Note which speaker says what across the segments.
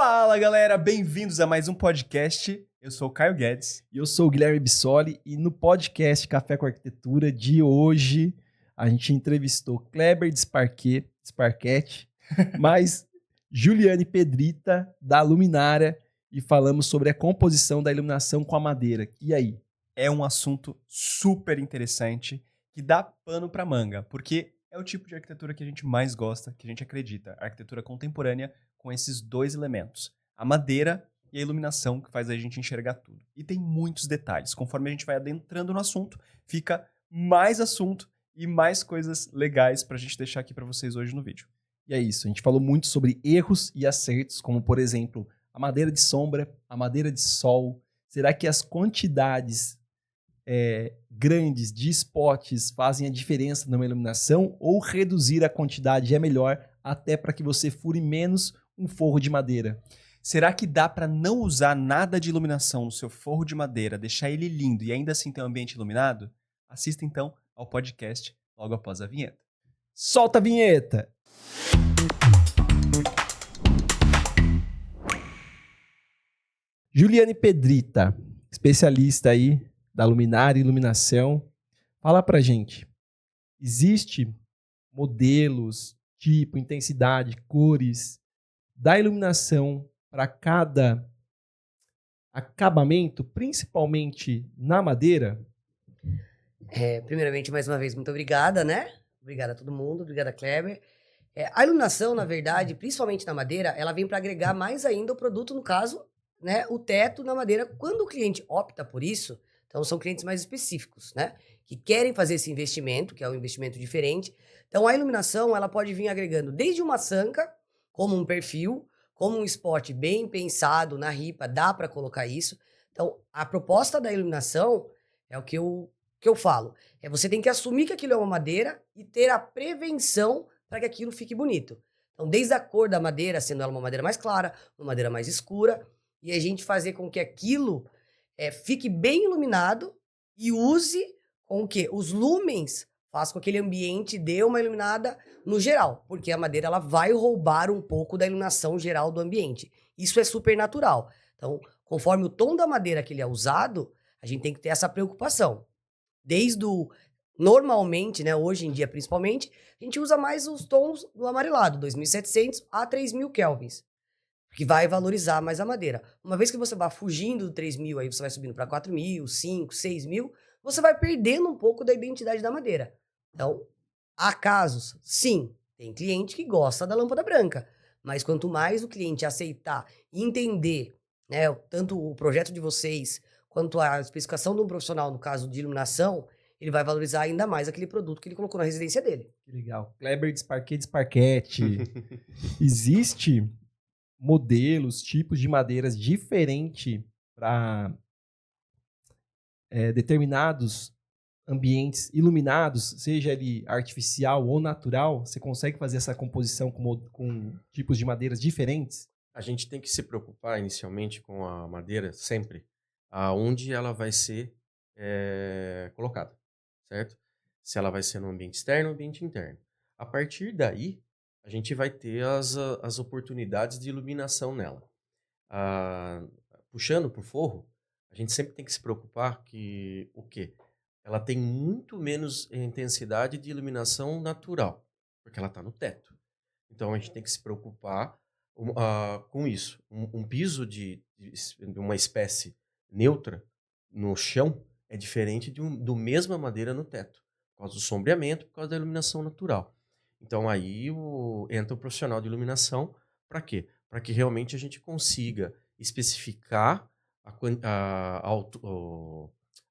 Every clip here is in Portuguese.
Speaker 1: Fala galera, bem-vindos a mais um podcast. Eu sou o Caio Guedes.
Speaker 2: E eu sou o Guilherme Bissoli e no podcast Café com Arquitetura de hoje a gente entrevistou Kleber Sparketti, mais Juliane Pedrita da Luminária e falamos sobre a composição da iluminação com a madeira. E aí?
Speaker 1: É um assunto super interessante que dá pano pra manga, porque é o tipo de arquitetura que a gente mais gosta, que a gente acredita. A arquitetura contemporânea com esses dois elementos, a madeira e a iluminação, que faz a gente enxergar tudo. E tem muitos detalhes. Conforme a gente vai adentrando no assunto, fica mais assunto e mais coisas legais pra gente deixar aqui pra vocês hoje no vídeo.
Speaker 2: E é isso, a gente falou muito sobre erros e acertos, como por exemplo, a madeira de sombra, a madeira de sol. Será que as quantidades grandes de spots fazem a diferença numa iluminação ou reduzir a quantidade é melhor até para que você fure menos um forro de madeira?
Speaker 1: Será que dá para não usar nada de iluminação no seu forro de madeira, deixar ele lindo e ainda assim ter um ambiente iluminado? Assista então ao podcast logo após a vinheta.
Speaker 2: Solta a vinheta! Juliane Pedrita, especialista aí da luminária e iluminação. Fala pra gente, existe modelos, tipo, intensidade, cores da iluminação para cada acabamento, principalmente na madeira?
Speaker 3: Primeiramente, mais uma vez, muito obrigada, né? Obrigada a todo mundo, obrigada, Kleber. A iluminação, na verdade, principalmente na madeira, ela vem para agregar mais ainda o produto, no caso, né? O teto na madeira. Quando o cliente opta por isso, então são clientes mais específicos, né? Que querem fazer esse investimento, que é um investimento diferente. Então a iluminação, ela pode vir agregando desde uma sanca, como um perfil, como um spot bem pensado na ripa, dá para colocar isso. Então a proposta da iluminação é o que eu falo. Você tem que assumir que aquilo é uma madeira e ter a prevenção para que aquilo fique bonito. Então desde a cor da madeira, sendo ela uma madeira mais clara, uma madeira mais escura, e a gente fazer com que aquilo fique bem iluminado e use com que os lumens façam com que aquele ambiente dê uma iluminada no geral, porque a madeira ela vai roubar um pouco da iluminação geral do ambiente. Isso é super natural. Então, conforme o tom da madeira que ele é usado, a gente tem que ter essa preocupação. Normalmente, né, hoje em dia principalmente, a gente usa mais os tons do amarelado, 2700 a 3000 kelvins. Que vai valorizar mais a madeira. Uma vez que você vai fugindo do 3.000, aí você vai subindo para 4.000, 5, 6.000, você vai perdendo um pouco da identidade da madeira. Então, há casos, sim, tem cliente que gosta da lâmpada branca, mas quanto mais o cliente aceitar e entender, né, tanto o projeto de vocês, quanto a especificação de um profissional, no caso de iluminação, ele vai valorizar ainda mais aquele produto que ele colocou na residência dele.
Speaker 2: Que legal. Kleber Sparketti. Existe modelos, tipos de madeiras diferentes para determinados ambientes iluminados, seja ele artificial ou natural? Você consegue fazer essa composição com tipos de madeiras diferentes?
Speaker 4: A gente tem que se preocupar inicialmente com a madeira sempre, aonde ela vai ser colocada, certo? Se ela vai ser no ambiente externo ou ambiente interno. A partir daí, a gente vai ter as oportunidades de iluminação nela. Puxando para o forro, a gente sempre tem que se preocupar que o quê? Ela tem muito menos intensidade de iluminação natural, porque ela está no teto. Então a gente tem que se preocupar com isso. Um piso de uma espécie neutra no chão é diferente do mesma madeira no teto, por causa do sombreamento, por causa da iluminação natural. Então aí entra o profissional de iluminação para quê? Para que realmente a gente consiga especificar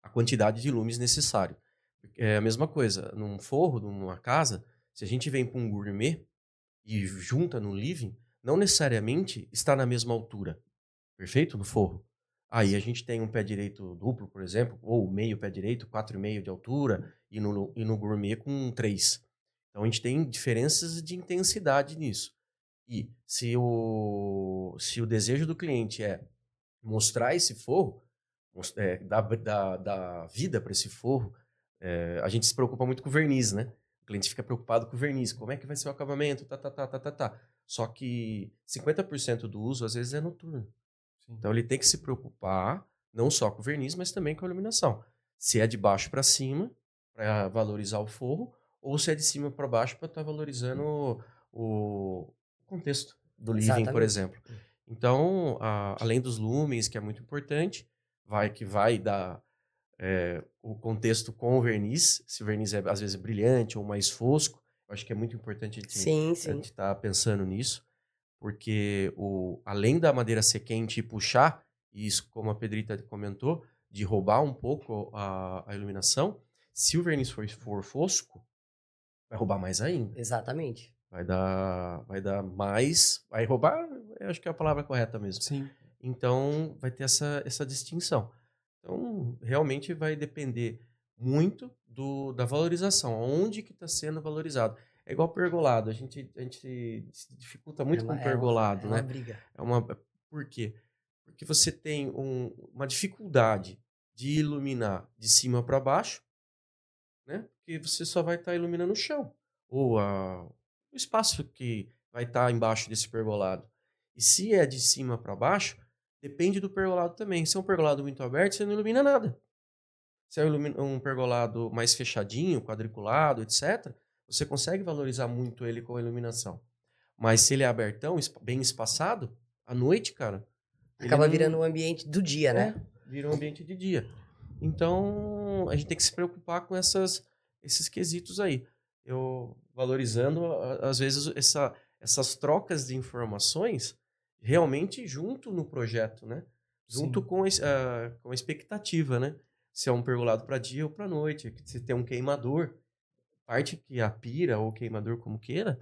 Speaker 4: a quantidade de lumes necessário. É a mesma coisa, num forro, numa casa, se a gente vem para um gourmet e junta no living, não necessariamente está na mesma altura, perfeito? No forro. Aí a gente tem um pé direito duplo, por exemplo, ou meio pé direito, 4,5 de altura, e no gourmet com 3. Então a gente tem diferenças de intensidade nisso. E se o desejo do cliente é mostrar esse forro, dar vida para esse forro, a gente se preocupa muito com o verniz, né? O cliente fica preocupado com o verniz, como é que vai ser o acabamento, tá. Só que 50% do uso, às vezes, é noturno.
Speaker 1: Sim.
Speaker 4: Então, ele tem que se preocupar não só com o verniz, mas também com a iluminação. Se é de baixo para cima, para valorizar o forro, ou se é de cima para baixo para estar valorizando o contexto do living, por
Speaker 3: Exatamente.
Speaker 4: exemplo. Então, além dos lumens, que é muito importante, vai dar o contexto com o verniz. Se o verniz é, às vezes, brilhante ou mais fosco, eu acho que é muito importante a
Speaker 3: Sim,
Speaker 4: gente
Speaker 3: sim.
Speaker 4: estar pensando nisso, porque além da madeira ser quente e puxar, e isso, como a Pedrita comentou, de roubar um pouco a iluminação, se o verniz for fosco, vai roubar mais ainda.
Speaker 3: Exatamente.
Speaker 4: Vai dar mais. Vai roubar, eu acho que é a palavra correta mesmo.
Speaker 1: Sim.
Speaker 4: Então, vai ter essa distinção. Então, realmente vai depender muito da valorização, onde que está sendo valorizado. É igual pergolado, a gente se dificulta muito com pergolado,
Speaker 3: É uma
Speaker 4: né?
Speaker 3: briga.
Speaker 4: Por quê? Porque você tem uma dificuldade de iluminar de cima para baixo, né? Porque você só vai estar iluminando o chão, ou o espaço que vai estar embaixo desse pergolado. E se é de cima para baixo, depende do pergolado também. Se é um pergolado muito aberto, você não ilumina nada. Se é um pergolado mais fechadinho, quadriculado, etc., você consegue valorizar muito ele com a iluminação. Mas se ele é abertão, bem espaçado, à noite, cara, ele
Speaker 3: Acaba
Speaker 4: não...
Speaker 3: virando o ambiente do dia, né?
Speaker 4: vira um ambiente de dia. Então, a gente tem que se preocupar com esses quesitos aí. Eu valorizando, às vezes, essas trocas de informações realmente junto no projeto, né? Junto
Speaker 1: Sim.
Speaker 4: com a expectativa, né? Se é um pergolado para dia ou para noite, se tem um queimador, parte que a pira ou queimador, como queira,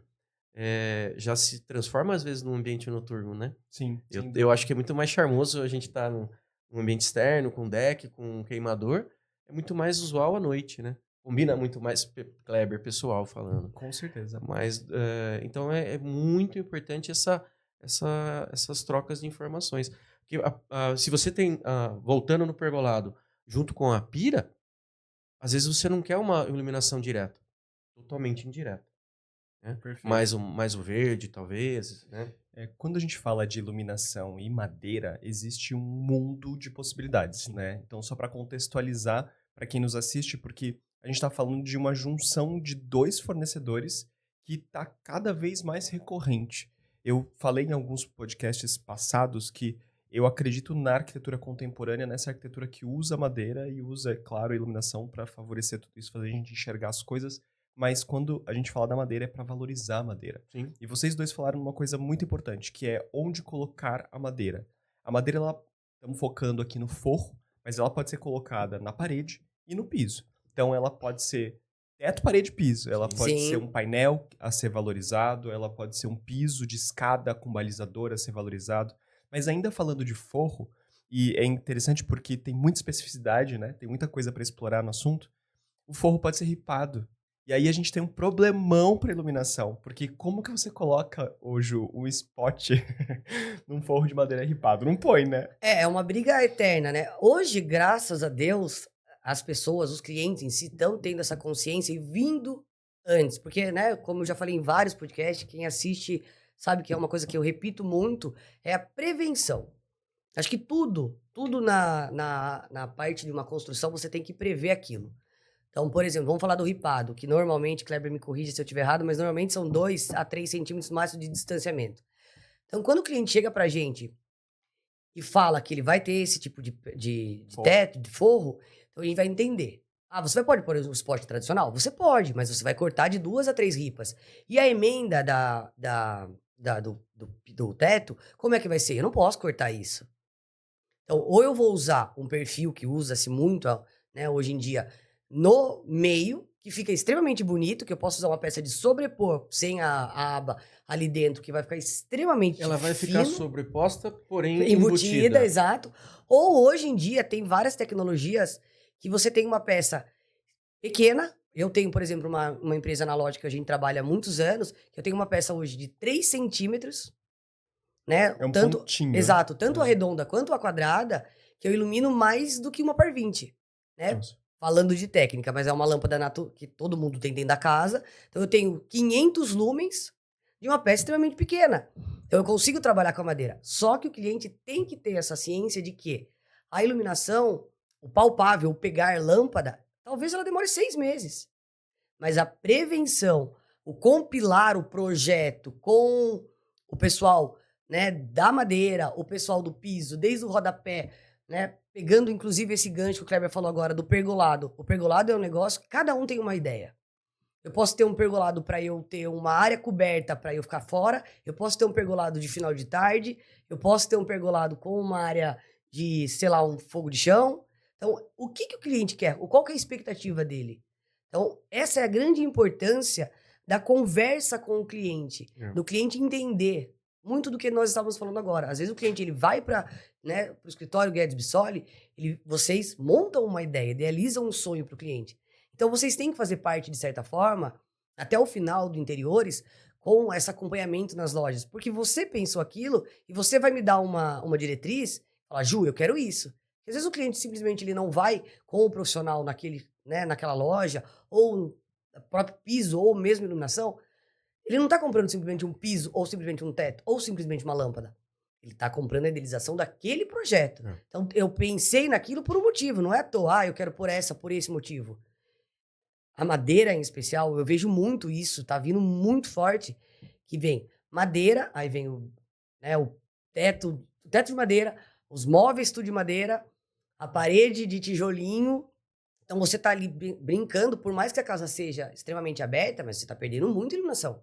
Speaker 4: já se transforma às vezes num ambiente noturno, né?
Speaker 1: Sim.
Speaker 4: Eu acho que é muito mais charmoso a gente estar num ambiente externo, com deck, com queimador. É muito mais usual à noite, né? Combina muito mais, Kleber, pessoal falando.
Speaker 1: Com certeza.
Speaker 4: Mas, então, é muito importante essas trocas de informações. Porque, se você tem, voltando no pergolado, junto com a pira, às vezes você não quer uma iluminação direta. Totalmente indireta. Né?
Speaker 1: Perfeito.
Speaker 4: Mais o verde, talvez, né?
Speaker 1: Quando a gente fala de iluminação e madeira, existe um mundo de possibilidades,
Speaker 4: Sim.
Speaker 1: né? Então, só para contextualizar para quem nos assiste, porque a gente está falando de uma junção de dois fornecedores que está cada vez mais recorrente. Eu falei em alguns podcasts passados que eu acredito na arquitetura contemporânea, nessa arquitetura que usa madeira e usa, é claro, a iluminação para favorecer tudo isso, fazer a gente enxergar as coisas. Mas quando a gente fala da madeira, é para valorizar a madeira.
Speaker 4: Sim.
Speaker 1: E vocês dois falaram uma coisa muito importante, que é onde colocar a madeira. A madeira, estamos focando aqui no forro, mas ela pode ser colocada na parede e no piso. Então, ela pode ser teto, parede, piso. Ela pode ser um painel a ser valorizado, ela pode ser um piso de escada com balizador a ser valorizado. Mas ainda falando de forro, e é interessante porque tem muita especificidade, né? Tem muita coisa para explorar no assunto. O forro pode ser ripado. E aí a gente tem um problemão para iluminação, porque como que você coloca hoje um spot num forro de madeira ripado? Não põe, né?
Speaker 3: É uma briga eterna, né? Hoje, graças a Deus, as pessoas, os clientes em si, estão tendo essa consciência e vindo antes. Porque, né, como eu já falei em vários podcasts, quem assiste sabe que é uma coisa que eu repito muito, é a prevenção. Acho que tudo na parte de uma construção, você tem que prever aquilo. Então, por exemplo, vamos falar do ripado, que normalmente, Kleber me corrige se eu estiver errado, mas normalmente são 2 a 3 centímetros máximo de distanciamento. Então, quando o cliente chega pra gente e fala que ele vai ter esse tipo de teto, de forro, então a gente vai entender. Você pode pôr um suporte tradicional? Você pode, mas você vai cortar de 2 a 3 ripas. E a emenda do teto, como é que vai ser? Eu não posso cortar isso. Então, ou eu vou usar um perfil que usa-se muito, né, hoje em dia, no meio, que fica extremamente bonito, que eu posso usar uma peça de sobrepor sem a aba ali dentro, que vai ficar extremamente
Speaker 4: Ela vai ficar sobreposta, porém
Speaker 3: embutida, exato. Ou hoje em dia tem várias tecnologias que você tem uma peça pequena. Eu tenho, por exemplo, uma empresa analógica que a gente trabalha há muitos anos, que eu tenho uma peça hoje de 3 centímetros, né?
Speaker 1: É um pontinho.
Speaker 3: Exato, tanto a redonda quanto a quadrada, que eu ilumino mais do que uma par 20, né?
Speaker 1: Nossa.
Speaker 3: Falando de técnica, mas é uma lâmpada que todo mundo tem dentro da casa. Então eu tenho 500 lumens, de uma peça extremamente pequena. Então eu consigo trabalhar com a madeira. Só que o cliente tem que ter essa ciência de que a iluminação, o palpável, o pegar lâmpada, talvez ela demore 6 meses. Mas a prevenção, o compilar o projeto com o pessoal, né, da madeira, o pessoal do piso, desde o rodapé, né, pegando inclusive esse gancho que o Kleber falou agora do pergolado. O pergolado é um negócio que cada um tem uma ideia. Eu posso ter um pergolado para eu ter uma área coberta para eu ficar fora, eu posso ter um pergolado de final de tarde, eu posso ter um pergolado com uma área de, sei lá, um fogo de chão. Então, o que o cliente quer? Qual que é a expectativa dele? Então, essa é a grande importância da conversa com o cliente, do cliente entender muito do que nós estávamos falando agora. Às vezes o cliente ele vai para, né, o escritório Guedes Bissoli, vocês montam uma ideia, idealizam um sonho para o cliente. Então vocês têm que fazer parte, de certa forma, até o final do Interiores, com esse acompanhamento nas lojas. Porque você pensou aquilo e você vai me dar uma diretriz, falar, Ju, eu quero isso. Às vezes o cliente simplesmente ele não vai com o profissional naquela loja, ou no próprio piso, ou mesmo iluminação. Ele não está comprando simplesmente um piso, ou simplesmente um teto, ou simplesmente uma lâmpada. Ele está comprando a idealização daquele projeto. Então, eu pensei naquilo por um motivo, não é à toa, eu quero por esse motivo. A madeira, em especial, eu vejo muito isso, tá vindo muito forte, que vem madeira, aí vem o teto de madeira, os móveis tudo de madeira, a parede de tijolinho. Então, você tá ali brincando, por mais que a casa seja extremamente aberta, mas você tá perdendo muita iluminação.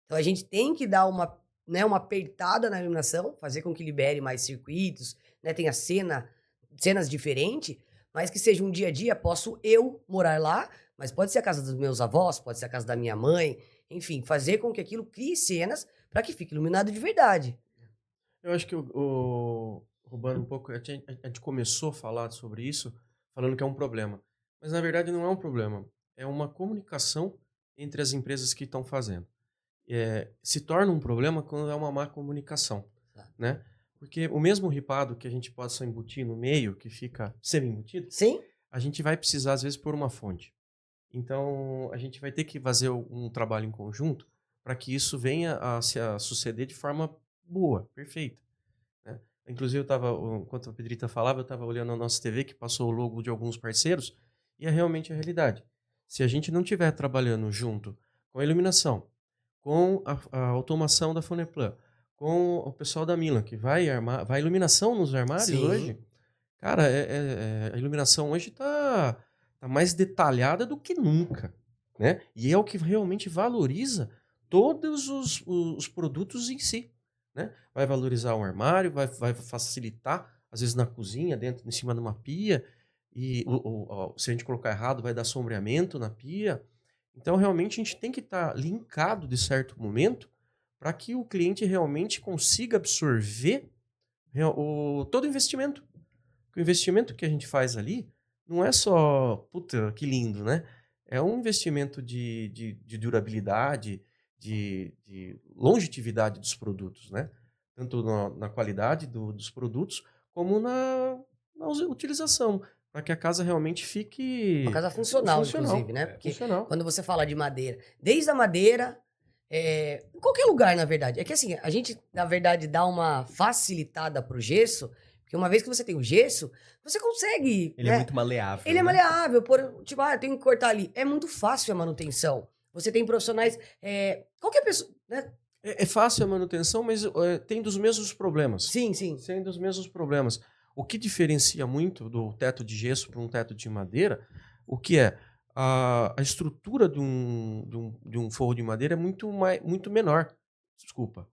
Speaker 3: Então, a gente tem que dar uma apertada na iluminação, fazer com que libere mais circuitos, né, tenha cenas diferentes, mas que seja um dia a dia, posso eu morar lá, mas pode ser a casa dos meus avós, pode ser a casa da minha mãe, enfim, fazer com que aquilo crie cenas para que fique iluminado de verdade.
Speaker 4: Eu acho que roubando um pouco, a gente começou a falar sobre isso, falando que é um problema. Mas, na verdade, não é um problema. É uma comunicação entre as empresas que estão fazendo. Se torna um problema quando é uma má comunicação, né? Porque o mesmo ripado que a gente possa embutir no meio, que fica semi-embutido,
Speaker 3: Sim.
Speaker 4: A gente vai precisar, às vezes, pôr uma fonte. Então, a gente vai ter que fazer um trabalho em conjunto para que isso venha a suceder de forma boa, perfeita, né? Inclusive, enquanto a Pedrita falava, eu estava olhando a nossa TV, que passou o logo de alguns parceiros, e é realmente a realidade. Se a gente não estiver trabalhando junto com a iluminação, com a automação da Foneplan, com o pessoal da Milan, que vai iluminação nos armários. Sim. Hoje, cara, a iluminação hoje tá mais detalhada do que nunca, né? E é o que realmente valoriza todos os produtos em si, né? Vai valorizar o armário, vai facilitar, às vezes na cozinha, em cima de uma pia, e se a gente colocar errado, vai dar sombreamento na pia. Então, realmente, a gente tem que estar linkado de certo momento para que o cliente realmente consiga absorver todo o investimento. O investimento que a gente faz ali não é só, puta, que lindo, né? É um investimento de durabilidade, de longevidade dos produtos, né? Tanto na qualidade dos produtos, como na utilização, para que a casa realmente fique...
Speaker 3: Uma casa funcional, inclusive, né? Porque quando você fala de madeira, desde a madeira, em qualquer lugar, na verdade. É que assim, a gente, na verdade, dá uma facilitada pro gesso, porque uma vez que você tem o gesso, você consegue...
Speaker 1: Ele é muito maleável.
Speaker 3: Ele é maleável. Tipo, eu tenho que cortar ali. É muito fácil a manutenção. Você tem profissionais... qualquer pessoa... Né?
Speaker 4: É fácil a manutenção, mas tem dos mesmos problemas.
Speaker 3: Sim, sim.
Speaker 4: Tem dos mesmos problemas. O que diferencia muito do teto de gesso para um teto de madeira, o que é? A estrutura de um forro de madeira é muito menor. Desculpa.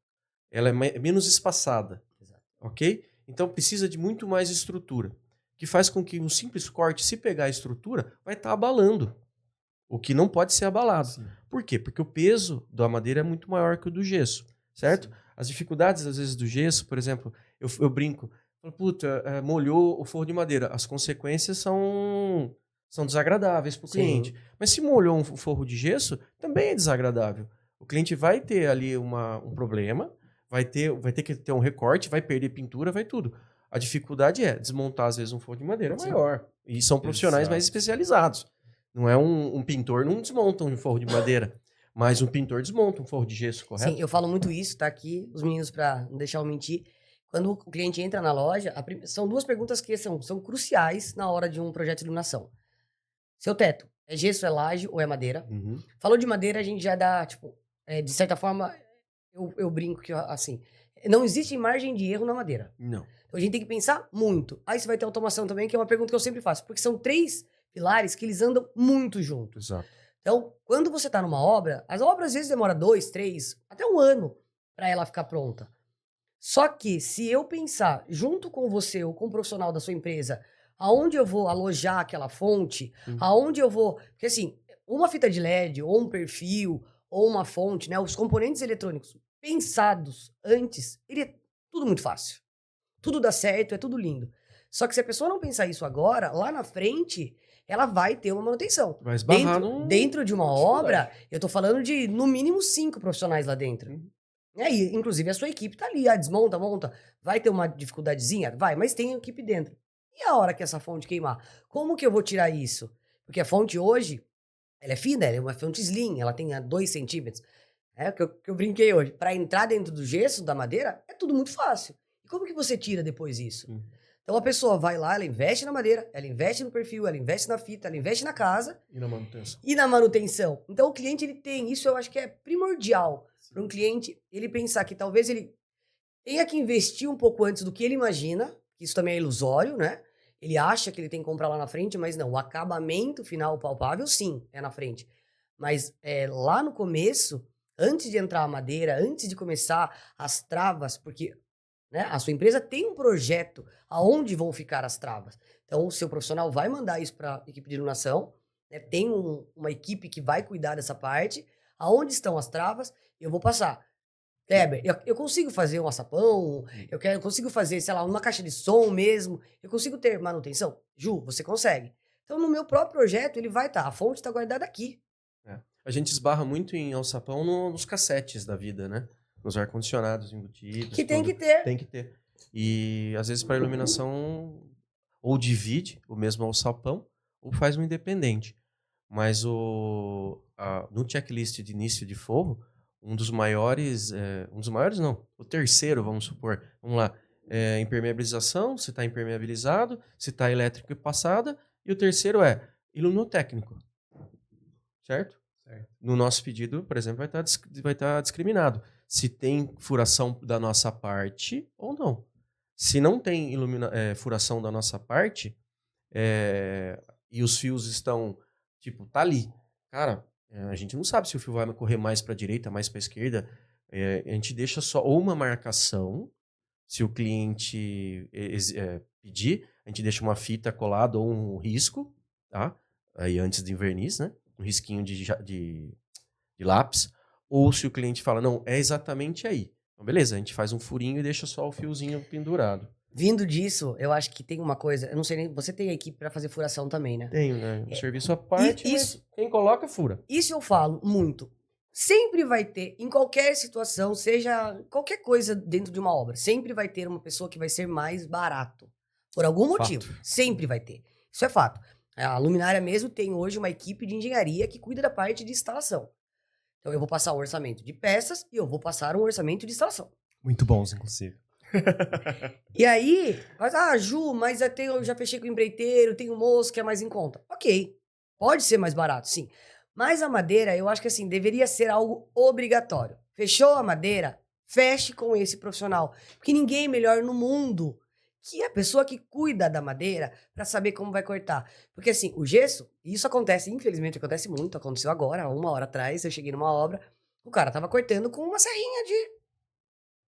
Speaker 4: Ela é menos espaçada.
Speaker 3: Exato.
Speaker 4: Ok? Então precisa de muito mais estrutura. Que faz com que um simples corte, se pegar a estrutura, vai estar abalando. O que não pode ser abalado. Sim. Por quê? Porque o peso da madeira é muito maior que o do gesso. Certo? Sim. As dificuldades, às vezes, do gesso, por exemplo, eu brinco. Puta, molhou o forro de madeira. As consequências são desagradáveis para o cliente. Mas se molhou um forro de gesso, também é desagradável. O cliente vai ter ali um problema, vai ter que ter um recorte, vai perder pintura, vai tudo. A dificuldade é desmontar, às vezes, um forro de madeira maior. E são profissionais mais especializados. Não é um pintor, não desmonta um forro de madeira. Mas um pintor desmonta um forro de gesso, correto?
Speaker 3: Sim, eu falo muito isso, tá aqui, os meninos, pra não deixar eu mentir. Quando o cliente entra na loja, são duas perguntas que são cruciais na hora de um projeto de iluminação. Seu teto, é gesso, é laje ou é madeira?
Speaker 4: Uhum.
Speaker 3: Falou de madeira, a gente já dá, tipo, de certa forma, eu brinco que, assim, não existe margem de erro na madeira.
Speaker 4: Não.
Speaker 3: Então a gente tem que pensar muito. Aí você vai ter automação também, que é uma pergunta que eu sempre faço, porque são 3 pilares que eles andam muito juntos.
Speaker 4: Exato.
Speaker 3: Então, quando você está numa obra, as obras às vezes demoram 2, 3, até um ano para ela ficar pronta. Só que se eu pensar junto com você ou com o profissional da sua empresa, aonde eu vou alojar aquela fonte, aonde eu vou... Porque assim, uma fita de LED, ou um perfil, ou uma fonte, né? Os componentes eletrônicos pensados antes, ele é tudo muito fácil. Tudo dá certo, é tudo lindo. Só que se a pessoa não pensar isso agora, lá na frente, ela vai ter uma manutenção.
Speaker 4: Vai esbarrar
Speaker 3: Dentro de uma obra, eu tô falando de, no mínimo, 5 profissionais lá dentro. E, inclusive, a sua equipe tá ali, desmonta, monta. Vai ter uma dificuldadezinha? Vai, mas tem equipe dentro. E a hora que essa fonte queimar? Como que eu vou tirar isso? Porque a fonte hoje, ela é fina, ela é uma fonte slim, ela tem 2 centímetros. É o que eu brinquei hoje. Para entrar dentro do gesso, da madeira, é tudo muito fácil. E como que você tira depois isso? Então a pessoa vai lá, ela investe na madeira, ela investe no perfil, ela investe na fita, ela investe na casa.
Speaker 4: E na manutenção.
Speaker 3: E na manutenção. Então o cliente, ele tem, isso eu acho que é primordial para um cliente, ele pensar que talvez ele tenha que investir um pouco antes do que ele imagina, que isso também é ilusório, né? Ele acha que ele tem que comprar lá na frente, mas não, o acabamento final palpável, sim, é na frente. Mas lá no começo, antes de entrar a madeira, antes de começar as travas, porque... né? A sua empresa tem um projeto aonde vão ficar as travas. Então, o seu profissional vai mandar isso para a equipe de iluminação, né? Tem uma equipe que vai cuidar dessa parte. Aonde estão as travas, eu vou passar. Kleber, eu consigo fazer um açapão, eu consigo fazer, sei lá, uma caixa de som mesmo, eu consigo ter manutenção? Ju, você consegue. Então, no meu próprio projeto, ele vai estar, a fonte está guardada aqui.
Speaker 4: A gente esbarra muito em alçapão nos cassetes da vida, né? Nos ar-condicionados embutidos.
Speaker 3: Que tem que ter.
Speaker 4: Tem que ter. E às vezes para iluminação ou divide o mesmo alçapão ou faz um independente. Mas no checklist de início de forro, um dos maiores não, o terceiro, vamos supor, vamos lá, impermeabilização, se está impermeabilizado, se está elétrico e passada, e o terceiro é iluminotécnico, certo? No nosso pedido, por exemplo, vai estar discriminado se tem furação da nossa parte ou não. Se não tem furação da nossa parte e os fios estão, tipo, tá ali. Cara, a gente não sabe se o fio vai correr mais para a direita, mais para a esquerda. A gente deixa só ou uma marcação, se o cliente pedir, a gente deixa uma fita colada ou um risco, tá? Aí antes de verniz, né? Um risquinho de lápis. Ou se o cliente fala, não, é exatamente aí. Então, beleza, a gente faz um furinho e deixa só o fiozinho pendurado.
Speaker 3: Vindo disso, eu acho que tem uma coisa, eu não sei nem, você tem equipe para fazer furação também, né?
Speaker 4: Tenho, né? Um serviço à parte,
Speaker 3: isso,
Speaker 4: mas quem coloca, fura.
Speaker 3: Isso eu falo muito. Sempre vai ter, em qualquer situação, seja qualquer coisa dentro de uma obra, sempre vai ter uma pessoa que vai ser mais barato. Por algum motivo. Sempre vai ter. Isso é fato. A luminária mesmo tem hoje uma equipe de engenharia que cuida da parte de instalação. Então eu vou passar o orçamento de peças e eu vou passar um orçamento de instalação.
Speaker 1: Muito bons, inclusive.
Speaker 3: E aí, Ju, mas eu já fechei com o empreiteiro, tem o moço que é mais em conta. Ok, pode ser mais barato, sim. Mas a madeira, eu acho que assim, deveria ser algo obrigatório. Fechou a madeira? Feche com esse profissional. Porque ninguém é melhor no mundo que a pessoa que cuida da madeira para saber como vai cortar. Porque assim, o gesso, e isso acontece, infelizmente acontece muito, aconteceu agora, 1 hora atrás, eu cheguei numa obra, o cara tava cortando com uma serrinha de...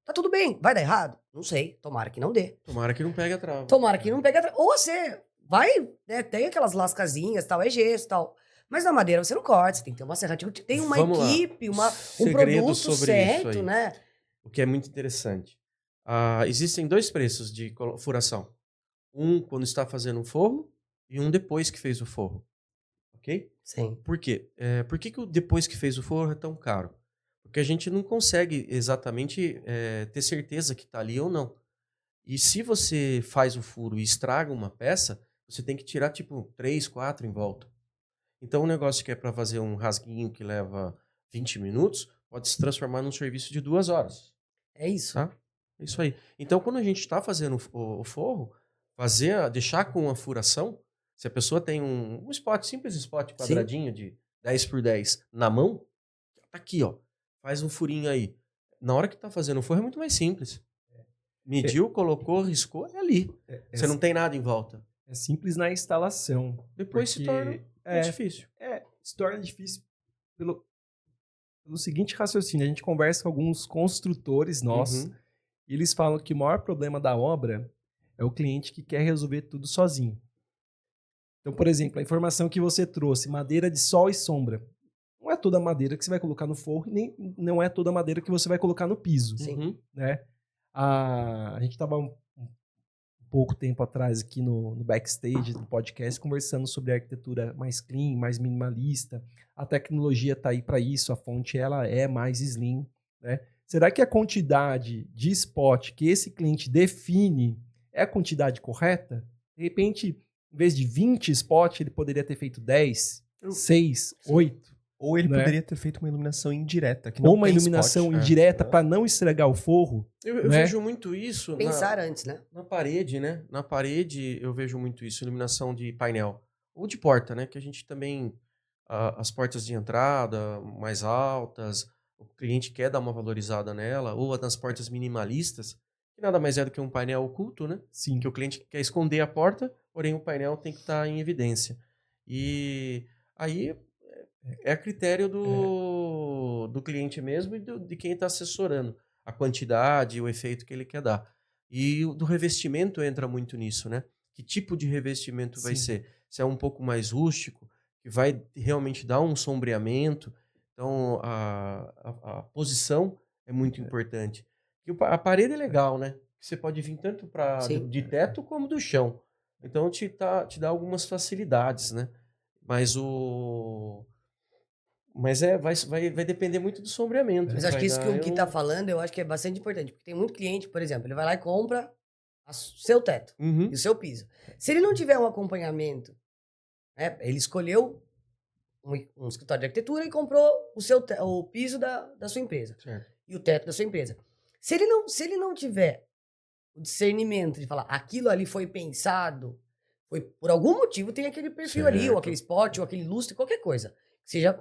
Speaker 3: Tá tudo bem, vai dar errado? Não sei, tomara que não dê.
Speaker 4: Tomara que não pegue a trava.
Speaker 3: Tomara que não pegue a trava. Ou você vai, né, tem aquelas lascazinhas, tal, é gesso, tal. Mas na madeira você não corta, você tem que ter uma serra, tem uma equipe, um produto certo, né?
Speaker 4: O que é muito interessante. Existem 2 preços de furação. Um quando está fazendo um forro e um depois que fez o forro. Ok?
Speaker 3: Sim.
Speaker 4: Por quê? Por que o depois que fez o forro é tão caro? Porque a gente não consegue exatamente ter certeza que está ali ou não. E se você faz o furo e estraga uma peça, você tem que tirar tipo 3, 4 em volta. Então um negócio que é para fazer um rasguinho que leva 20 minutos, pode se transformar num serviço de 2 horas.
Speaker 3: É isso.
Speaker 4: Tá? É isso aí. Então, quando a gente está fazendo o forro, deixar com a furação, se a pessoa tem um spot, simples spot quadradinho de 10 por 10 na mão, tá aqui, ó. Faz um furinho aí. Na hora que tá fazendo o forro é muito mais simples. Mediu, colocou, riscou, é ali. Você não tem nada em volta.
Speaker 2: É simples na instalação.
Speaker 4: Depois se torna difícil.
Speaker 2: Se torna difícil pelo seguinte raciocínio. A gente conversa com alguns construtores nossos e eles falam que o maior problema da obra é o cliente que quer resolver tudo sozinho. Então, por exemplo, a informação que você trouxe, madeira de sol e sombra. Não é toda madeira que você vai colocar no forro, nem não é toda madeira que você vai colocar no piso.
Speaker 3: Sim.
Speaker 2: Né? A gente estava um pouco tempo atrás aqui no backstage do podcast conversando sobre a arquitetura mais clean, mais minimalista. A tecnologia está aí para isso, a fonte ela é mais slim. Né? Será que a quantidade de spot que esse cliente define é a quantidade correta? De repente, em vez de 20 spots, ele poderia ter feito 10, 6, 8.
Speaker 1: Ou ele
Speaker 2: né?
Speaker 1: poderia ter feito uma iluminação indireta. Que
Speaker 2: Ou
Speaker 1: não
Speaker 2: uma
Speaker 1: tem
Speaker 2: iluminação
Speaker 1: spot.
Speaker 2: indireta para não estragar o forro.
Speaker 4: Eu
Speaker 2: né?
Speaker 4: vejo muito isso
Speaker 3: Pensar antes, né?
Speaker 4: na parede, né? Na parede eu vejo muito isso, iluminação de painel. Ou de porta, né? Que a gente também, as portas de entrada mais altas, o cliente quer dar uma valorizada nela, ou nas portas minimalistas, que nada mais é do que um painel oculto, né?
Speaker 2: Sim.
Speaker 4: Que o cliente quer esconder a porta, porém o painel tem que estar em evidência. E aí é a critério do cliente mesmo e de quem está assessorando. A quantidade, o efeito que ele quer dar. E o do revestimento entra muito nisso, né? Que tipo de revestimento vai ser? Se é um pouco mais rústico, que vai realmente dar um sombreamento. Então, a posição é muito importante. E a parede é legal, né? Você pode vir tanto de teto como do chão. Então, te dá algumas facilidades, né? Mas vai depender muito do sombreamento.
Speaker 3: Mas acho que isso que o Gui tá falando, eu acho que é bastante importante. Porque tem muito cliente, por exemplo, ele vai lá e compra o seu teto e o seu piso. Se ele não tiver um acompanhamento, né, ele escolheu um escritório de arquitetura e comprou o piso da sua empresa.
Speaker 4: Certo.
Speaker 3: E o teto da sua empresa. Se ele não tiver o discernimento de falar, aquilo ali foi pensado, foi por algum motivo tem aquele perfil ali, ou aquele spot, ou aquele lustre, qualquer coisa.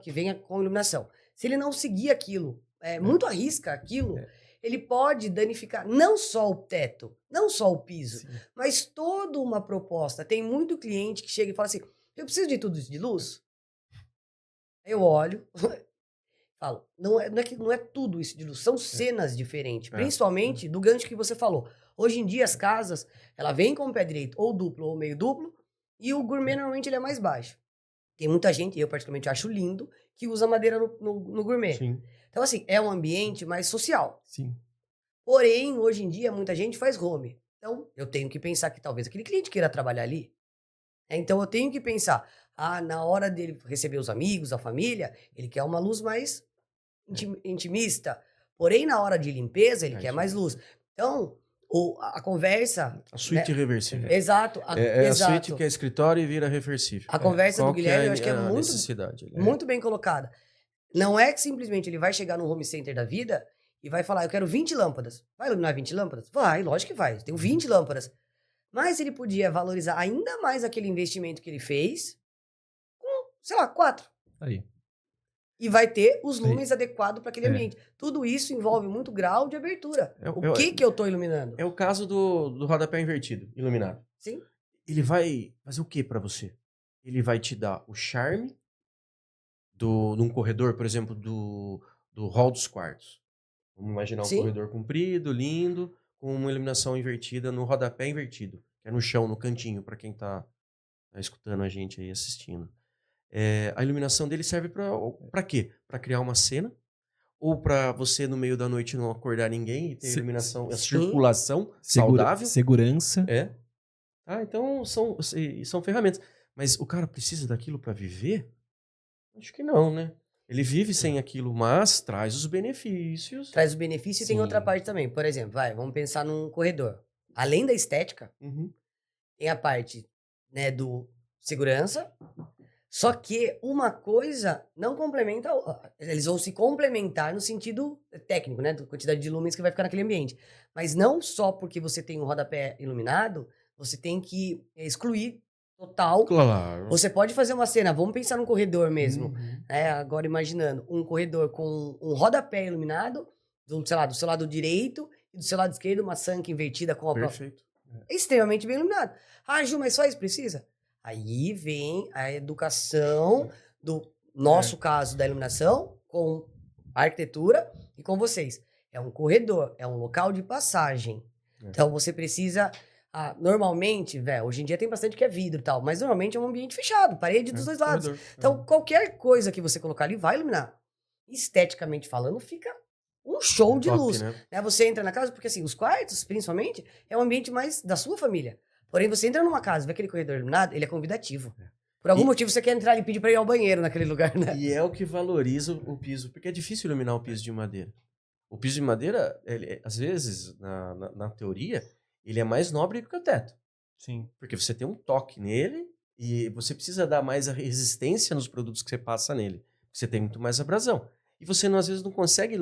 Speaker 3: Que venha com iluminação. Se ele não seguir aquilo, muito arrisca aquilo, ele pode danificar não só o teto, não só o piso, mas toda uma proposta. Tem muito cliente que chega e fala assim, eu preciso de tudo isso de luz? Eu olho, falo, não é tudo isso de luz, são cenas diferentes, principalmente do gancho que você falou. Hoje em dia as casas, ela vem com o pé direito, ou duplo ou meio duplo, e o gourmet normalmente ele é mais baixo. Tem muita gente, eu particularmente acho lindo, que usa madeira no gourmet.
Speaker 4: Sim.
Speaker 3: Então, assim, é um ambiente mais social.
Speaker 2: Sim.
Speaker 3: Porém, hoje em dia, muita gente faz home. Então, eu tenho que pensar que talvez aquele cliente queira trabalhar ali. Então, eu tenho que pensar, na hora dele receber os amigos, a família, ele quer uma luz mais intimista. Porém, na hora de limpeza, ele quer mais luz. Então, a conversa...
Speaker 4: A suíte reversível.
Speaker 3: Exato.
Speaker 4: A suíte que é escritório e vira reversível.
Speaker 3: A conversa do Guilherme, eu acho que é
Speaker 4: necessidade.
Speaker 3: muito bem colocada. Não é que simplesmente ele vai chegar no home center da vida e vai falar, eu quero 20 lâmpadas. Vai iluminar 20 lâmpadas? Vai, lógico que vai. Tenho 20 lâmpadas. Mas ele podia valorizar ainda mais aquele investimento que ele fez com, sei lá, 4.
Speaker 2: Aí.
Speaker 3: E vai ter os lumens adequados para aquele ambiente. Tudo isso envolve muito grau de abertura. O que eu estou iluminando?
Speaker 4: É o caso do rodapé invertido, iluminado.
Speaker 3: Sim.
Speaker 4: Ele vai fazer o que para você? Ele vai te dar o charme de um corredor, por exemplo, do hall dos quartos. Vamos imaginar um corredor comprido, lindo, com uma iluminação invertida no rodapé invertido, que é no chão, no cantinho, para quem tá escutando a gente aí assistindo. A iluminação dele serve para quê? Para criar uma cena, ou para você no meio da noite não acordar ninguém e ter iluminação, a circulação saudável.
Speaker 2: Segurança.
Speaker 4: Então são ferramentas. Mas o cara precisa daquilo para viver? Acho que não, né? Ele vive sem aquilo, mas traz os benefícios.
Speaker 3: Traz os benefícios e tem outra parte também. Por exemplo, vamos pensar num corredor. Além da estética, tem a parte, né, do segurança. Só que uma coisa não complementa a outra. Eles vão se complementar no sentido técnico, né? Da quantidade de lumens que vai ficar naquele ambiente. Mas não só porque você tem um rodapé iluminado, você tem que excluir total.
Speaker 4: Claro.
Speaker 3: Você pode fazer uma cena, vamos pensar num corredor mesmo.
Speaker 4: Uhum.
Speaker 3: Agora imaginando um corredor com um rodapé iluminado, sei lá, do seu lado direito e do seu lado esquerdo uma sanca invertida com a própria.
Speaker 4: Perfeito.
Speaker 3: Extremamente bem iluminado. Ah, Ju, mas só isso precisa? Aí vem a educação do nosso caso da iluminação com a arquitetura e com vocês. É um corredor, é um local de passagem.
Speaker 4: É.
Speaker 3: Então você precisa. Normalmente, velho, hoje em dia tem bastante que é vidro e tal, mas normalmente é um ambiente fechado, parede dos dois lados.
Speaker 4: Corredor.
Speaker 3: Então qualquer coisa que você colocar ali vai iluminar. Esteticamente falando, fica um show de
Speaker 4: Top,
Speaker 3: luz.
Speaker 4: né?
Speaker 3: Você entra na casa, porque assim, os quartos, principalmente, é um ambiente mais da sua família. Porém, você entra numa casa, vê aquele corredor iluminado, ele é convidativo. Por algum motivo, você quer entrar ali e pedir pra ir ao banheiro naquele lugar, né?
Speaker 4: E é o que valoriza o piso, porque é difícil iluminar o piso de madeira. O piso de madeira, ele, às vezes, na teoria, ele é mais nobre do que o teto.
Speaker 1: Sim.
Speaker 4: Porque você tem um toque nele e você precisa dar mais a resistência nos produtos que você passa nele. Você tem muito mais abrasão. E você, às vezes, não consegue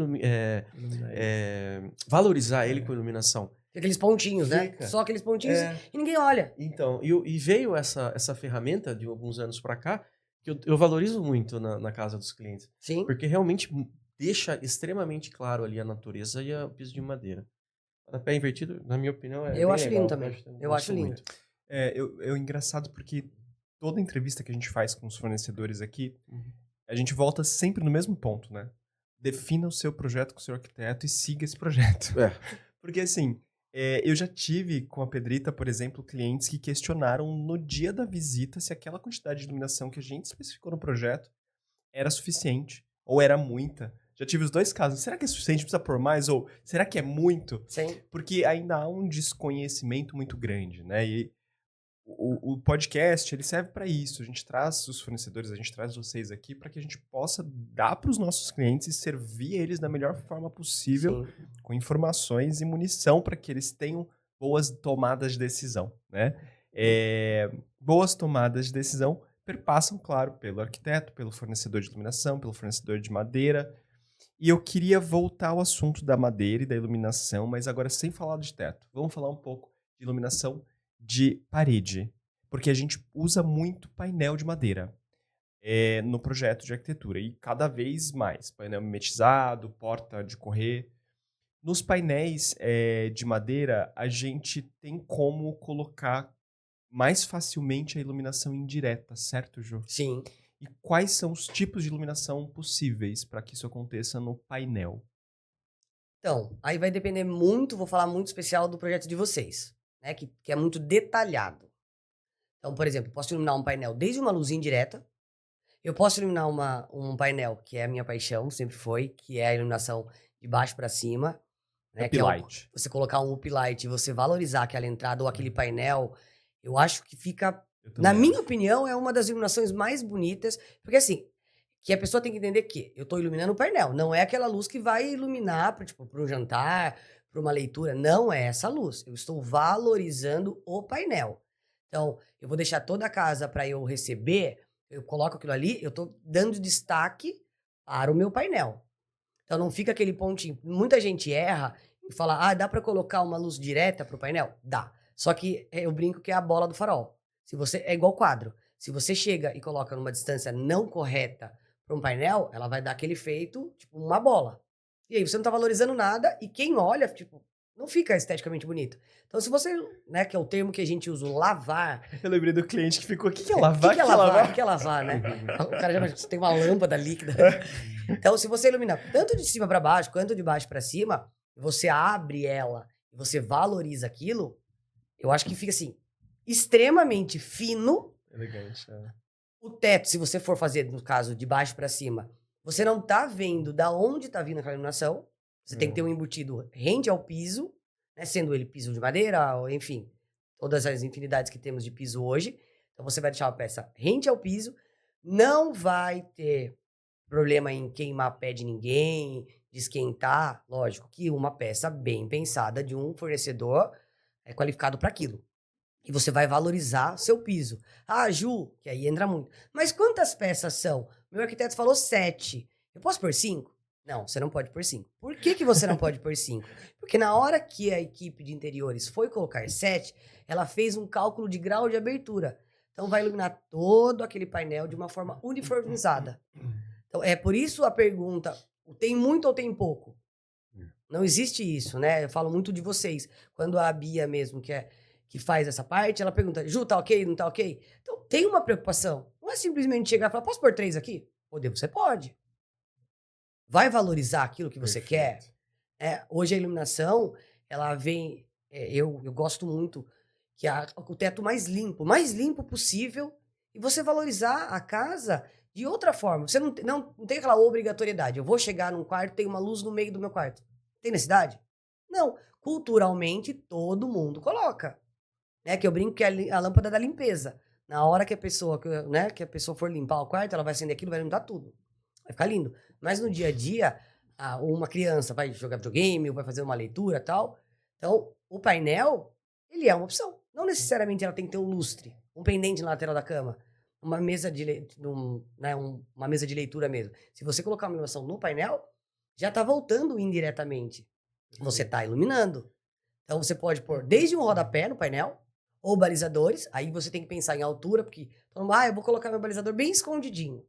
Speaker 4: valorizar ele com iluminação.
Speaker 3: Aqueles pontinhos, né?
Speaker 4: Fica.
Speaker 3: Só aqueles pontinhos
Speaker 4: É.
Speaker 3: e ninguém olha.
Speaker 4: Então, e veio essa ferramenta de alguns anos para cá que eu valorizo muito na casa dos clientes.
Speaker 3: Sim.
Speaker 4: Porque realmente deixa extremamente claro ali a natureza e o piso de madeira. O pé invertido, na minha opinião, é
Speaker 3: Eu
Speaker 4: bem
Speaker 3: acho
Speaker 4: legal.
Speaker 3: lindo também. Eu
Speaker 4: gosto
Speaker 3: acho lindo.
Speaker 4: muito.
Speaker 1: É engraçado porque toda entrevista que a gente faz com os fornecedores aqui, a gente volta sempre no mesmo ponto, né? Defina o seu projeto com o seu arquiteto e siga esse projeto.
Speaker 4: É.
Speaker 1: Porque assim, eu já tive com a Pedrita, por exemplo, clientes que questionaram no dia da visita se aquela quantidade de iluminação que a gente especificou no projeto era suficiente ou era muita. Já tive os dois casos. Será que é suficiente? Precisa pôr mais? Ou será que é muito?
Speaker 3: Sim.
Speaker 1: Porque ainda há um desconhecimento muito grande, né? E o podcast, ele serve para isso. A gente traz os fornecedores, a gente traz vocês aqui para que a gente possa dar para os nossos clientes e servir eles da melhor forma possível,
Speaker 3: Sim.
Speaker 1: com informações e munição para que eles tenham boas tomadas de decisão, né? Boas tomadas de decisão perpassam, claro, pelo arquiteto, pelo fornecedor de iluminação, pelo fornecedor de madeira. E eu queria voltar ao assunto da madeira e da iluminação, mas agora sem falar de teto. Vamos falar um pouco de iluminação de parede, porque a gente usa muito painel de madeira no projeto de arquitetura, e cada vez mais. Painel mimetizado, porta de correr. Nos painéis de madeira, a gente tem como colocar mais facilmente a iluminação indireta, certo, Ju?
Speaker 3: Sim.
Speaker 1: E quais são os tipos de iluminação possíveis para que isso aconteça no painel?
Speaker 3: Então, aí vai depender muito, vou falar muito especial do projeto de vocês, né? Que é muito detalhado. Então, por exemplo, eu posso iluminar um painel desde uma luz indireta, eu posso iluminar um painel, que é a minha paixão, sempre foi, que é a iluminação de baixo para cima, né? Que é
Speaker 1: Uplight.
Speaker 3: você colocar um uplight e você valorizar aquela entrada ou aquele painel, eu acho que fica, na minha opinião, é uma das iluminações mais bonitas, porque assim, que a pessoa tem que entender que eu tô iluminando o painel, não é aquela luz que vai iluminar para um jantar, para uma leitura, não é essa luz. Eu estou valorizando o painel. Então, eu vou deixar toda a casa para eu receber, eu coloco aquilo ali, eu tô dando destaque para o meu painel. Então não fica aquele pontinho. Muita gente erra e fala, dá para colocar uma luz direta pro painel? Dá. Só que eu brinco que é a bola do farol. Se você é igual quadro. Se você chega e coloca numa distância não correta para um painel, ela vai dar aquele efeito, tipo uma bola. E aí você não tá valorizando nada e quem olha, tipo, não fica esteticamente bonito. Então se você, né, que é o termo que a gente usa, o lavar.
Speaker 1: Eu lembrei do cliente que ficou, o que é lavar?
Speaker 3: O que é lavar? O que é lavar, né? O cara já tem uma lâmpada líquida. Então se você ilumina tanto de cima para baixo, quanto de baixo para cima, você abre ela e você valoriza aquilo, eu acho que fica assim, extremamente fino.
Speaker 1: Elegante,
Speaker 3: O teto, se você for fazer, no caso, de baixo para cima, você não tá vendo da onde tá vindo aquela iluminação. Você tem que ter um embutido rente ao piso, né? Sendo ele piso de madeira, ou enfim, todas as infinidades que temos de piso hoje. Então você vai deixar uma peça rente ao piso, não vai ter problema em queimar pé de ninguém, de esquentar. Lógico que uma peça bem pensada de um fornecedor é qualificado para aquilo. E você vai valorizar seu piso. Ah, Ju, que aí entra muito. Mas quantas peças são? Meu arquiteto falou 7. Eu posso pôr 5? Não, você não pode pôr 5. Por que, que você não pode pôr 5? Porque na hora que a equipe de interiores foi colocar 7, ela fez um cálculo de grau de abertura. Então vai iluminar todo aquele painel de uma forma uniformizada. Então é por isso a pergunta, tem muito ou tem pouco? Não existe isso, né? Eu falo muito de vocês. Quando a Bia mesmo, que faz essa parte, ela pergunta, Ju, tá ok, não tá ok? Então tem uma preocupação. Não é simplesmente chegar e falar, posso pôr 3 aqui? Poder, você pode. Vai valorizar aquilo que você quer. Hoje a iluminação, ela vem... eu gosto muito que o teto mais limpo possível, e você valorizar a casa de outra forma. Você não tem aquela obrigatoriedade. Eu vou chegar num quarto, tem uma luz no meio do meu quarto. Tem necessidade? Não. Culturalmente, todo mundo coloca. Né? Que eu brinco que é a lâmpada da limpeza. Na hora que a pessoa, né, que a pessoa for limpar o quarto, ela vai acender aquilo, vai limpar tudo. Vai ficar lindo. Mas no dia a dia, uma criança vai jogar videogame, ou vai fazer uma leitura e tal. Então, o painel, ele é uma opção. Não necessariamente ela tem que ter um lustre, um pendente na lateral da cama, uma mesa uma mesa de leitura mesmo. Se você colocar uma iluminação no painel, já está voltando indiretamente. Você está iluminando. Então, você pode pôr desde um rodapé no painel, ou balizadores. Aí você tem que pensar em altura, porque eu vou colocar meu balizador bem escondidinho.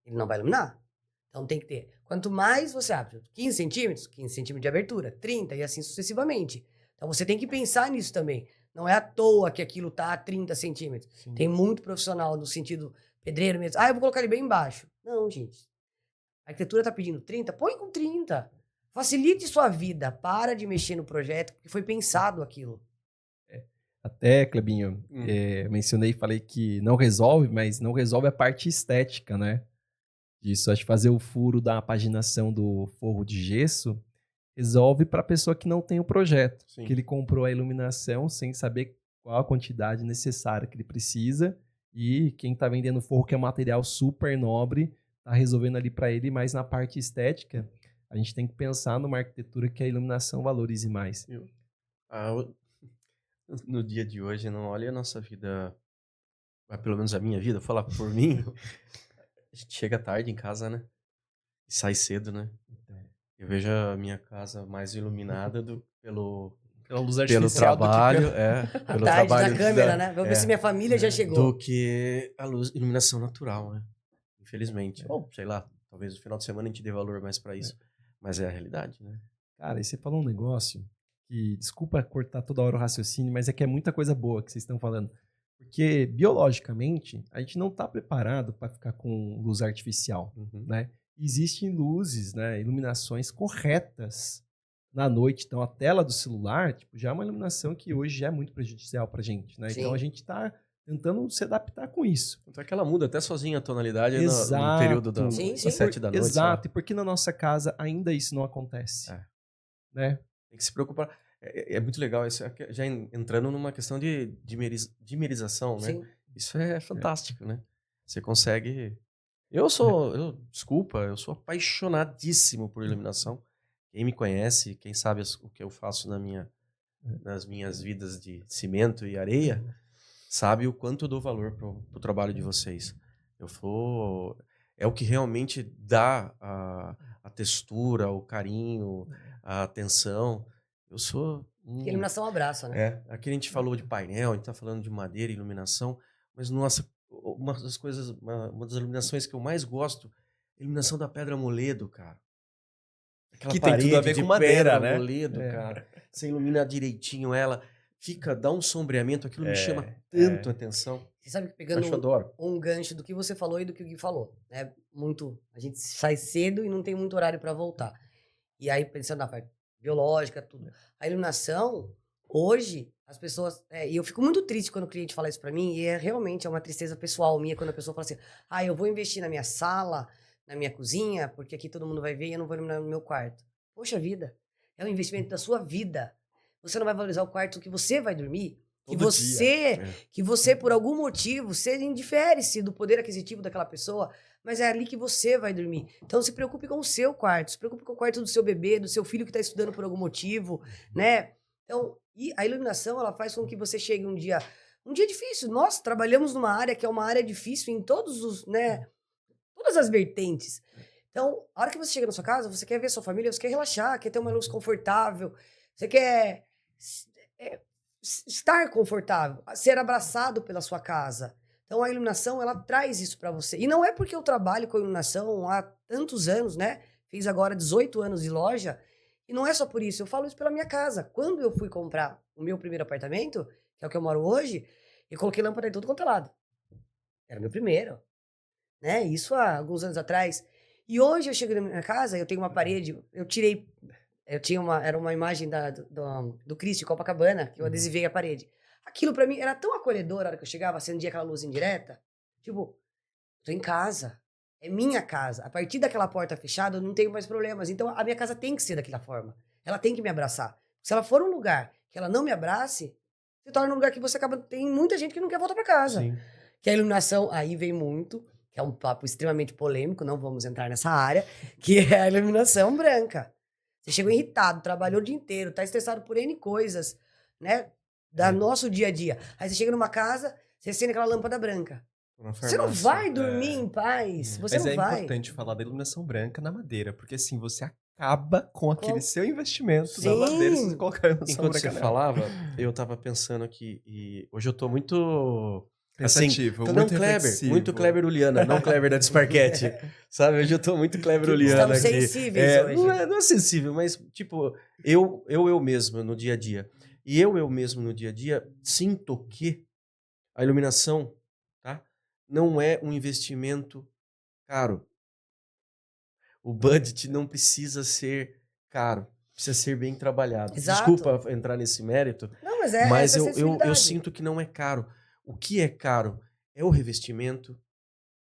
Speaker 3: Ele não vai iluminar. Então tem que ter. Quanto mais você abre, 15 centímetros, 15 centímetros de abertura, 30 e assim sucessivamente. Então você tem que pensar nisso também. Não é à toa que aquilo tá a 30 centímetros. Sim. Tem muito profissional no sentido pedreiro mesmo. Eu vou colocar ele bem embaixo. Não, gente. A arquitetura tá pedindo 30, põe com 30. Facilite sua vida. Para de mexer no projeto, porque foi pensado aquilo.
Speaker 2: Até, Clebinho, mencionei e falei que não resolve, mas não resolve a parte estética, né? Disso, acho que fazer o furo da paginação do forro de gesso resolve para a pessoa que não tem o projeto. Sim. Que ele comprou a iluminação sem saber qual a quantidade necessária que ele precisa, e quem está vendendo forro, que é um material super nobre, está resolvendo ali para ele, mas na parte estética, a gente tem que pensar numa arquitetura que a iluminação valorize mais.
Speaker 4: No dia de hoje, não olha a nossa vida, pelo menos a minha vida, vou falar por mim, a gente chega tarde em casa, né? E sai cedo, né? Eu vejo a minha casa mais iluminada
Speaker 1: pela luz artificial,
Speaker 4: pelo trabalho,
Speaker 3: pelo trabalho da câmera, né? Vou ver se minha família já chegou.
Speaker 4: Do que a iluminação natural, né? Infelizmente. Bom, sei lá, talvez no final de semana a gente dê valor mais pra isso. Mas é a realidade, né?
Speaker 2: Cara, e você falou um negócio que, desculpa cortar toda hora o raciocínio, mas é que é muita coisa boa que vocês estão falando. Porque, biologicamente, a gente não está preparado para ficar com luz artificial, né? Existem luzes, né, iluminações corretas na noite. Então, a tela do celular já é uma iluminação que hoje já é muito prejudicial para a gente, né? Sim. Então, a gente está tentando se adaptar com isso.
Speaker 4: Então, é que ela muda até sozinha a tonalidade no período das 7 da noite.
Speaker 2: Exato, e por que na nossa casa ainda isso não acontece? Né?
Speaker 4: Tem que se preocupar. É muito legal isso, já entrando numa questão de dimerização, né? Sim. Isso é fantástico, né? Você consegue... Eu sou apaixonadíssimo por iluminação. Quem me conhece, quem sabe o que eu faço nas minhas vidas de cimento e areia, sabe o quanto eu dou valor pro trabalho de vocês. É o que realmente dá a textura, o carinho, a atenção.
Speaker 3: Que iluminação abraça, né?
Speaker 4: Aqui a gente falou de painel, a gente tá falando de madeira e iluminação, mas nossa, uma das iluminações que eu mais gosto é a iluminação da pedra moledo, cara. Aquela
Speaker 1: que tem tudo a ver com madeira, né?
Speaker 4: Moledo, cara. Você ilumina direitinho ela, dá um sombreamento, aquilo me chama tanto a atenção.
Speaker 3: Você sabe que pegando um gancho do que você falou e do que o Gui falou, né? A gente sai cedo e não tem muito horário para voltar. E aí, pensando na parte biológica, tudo. A iluminação, hoje, as pessoas... e eu fico muito triste quando o cliente fala isso pra mim, e realmente é uma tristeza pessoal minha quando a pessoa fala assim, eu vou investir na minha sala, na minha cozinha, porque aqui todo mundo vai ver e eu não vou iluminar no meu quarto. Poxa vida, é um investimento da sua vida. Você não vai valorizar o quarto que você vai dormir, que você, por algum motivo, você indifere-se do poder aquisitivo daquela pessoa, mas é ali que você vai dormir. Então, se preocupe com o seu quarto, se preocupe com o quarto do seu bebê, do seu filho que está estudando por algum motivo, né? Então, e a iluminação, ela faz com que você chegue um dia Um dia difícil. Nós trabalhamos numa área que é uma área difícil em todos os, né, todas as vertentes. Então, a hora que você chega na sua casa, você quer ver sua família, você quer relaxar, quer ter uma luz confortável, você quer estar confortável, ser abraçado pela sua casa. Então, a iluminação, ela traz isso para você. E não é porque eu trabalho com iluminação há tantos anos, né? Fiz agora 18 anos de loja, e não é só por isso, eu falo isso pela minha casa. Quando eu fui comprar o meu primeiro apartamento, que é o que eu moro hoje, eu coloquei lâmpada em tudo quanto é lado. Era meu primeiro, né? Isso há alguns anos atrás. E hoje eu chego na minha casa, eu tenho uma parede, era uma imagem do Cristo de Copacabana, que eu adesivei a parede. Aquilo pra mim era tão acolhedor a hora que eu chegava, acendia aquela luz indireta. Tipo, tô em casa. É minha casa. A partir daquela porta fechada, eu não tenho mais problemas. Então, a minha casa tem que ser daquela forma. Ela tem que me abraçar. Se ela for um lugar que ela não me abrace, se torna um lugar que você acaba... Tem muita gente que não quer voltar pra casa.
Speaker 4: Sim.
Speaker 3: Que a iluminação, aí vem muito, que é um papo extremamente polêmico, não vamos entrar nessa área, que é a iluminação branca. Você chegou irritado, trabalhou o dia inteiro, tá estressado por N coisas, né? Da nosso dia a dia. Aí você chega numa casa, você acende aquela lâmpada branca. Você não vai dormir em paz. Você
Speaker 1: Mas
Speaker 3: não
Speaker 1: é
Speaker 3: vai.
Speaker 1: importante falar da iluminação branca na madeira, porque assim, você acaba com aquele seu investimento
Speaker 3: Sim.
Speaker 1: na madeira se você colocar a iluminação
Speaker 4: Enquanto
Speaker 1: branca
Speaker 4: você
Speaker 1: nela.
Speaker 4: falava, eu tava pensando aqui, e hoje eu tô muito...
Speaker 1: Pensativo,
Speaker 4: tô
Speaker 1: muito
Speaker 4: não Kleber,
Speaker 1: reflexivo.
Speaker 4: muito Kleber Uliana, não Kleber da Disparquete, sabe? Hoje eu tô muito Kleber Uliana
Speaker 3: Estamos
Speaker 4: aqui.
Speaker 3: sensíveis hoje.
Speaker 4: Não é sensível, mas tipo, eu mesmo no dia a dia. E eu mesmo no dia a dia sinto que a iluminação, tá? Não é um investimento caro. O budget não precisa ser caro, precisa ser bem trabalhado.
Speaker 3: Exato.
Speaker 4: Desculpa entrar nesse mérito,
Speaker 3: Não, mas é
Speaker 4: mas
Speaker 3: essa
Speaker 4: eu
Speaker 3: sensibilidade.
Speaker 4: sinto que não é caro. O que é caro é o revestimento,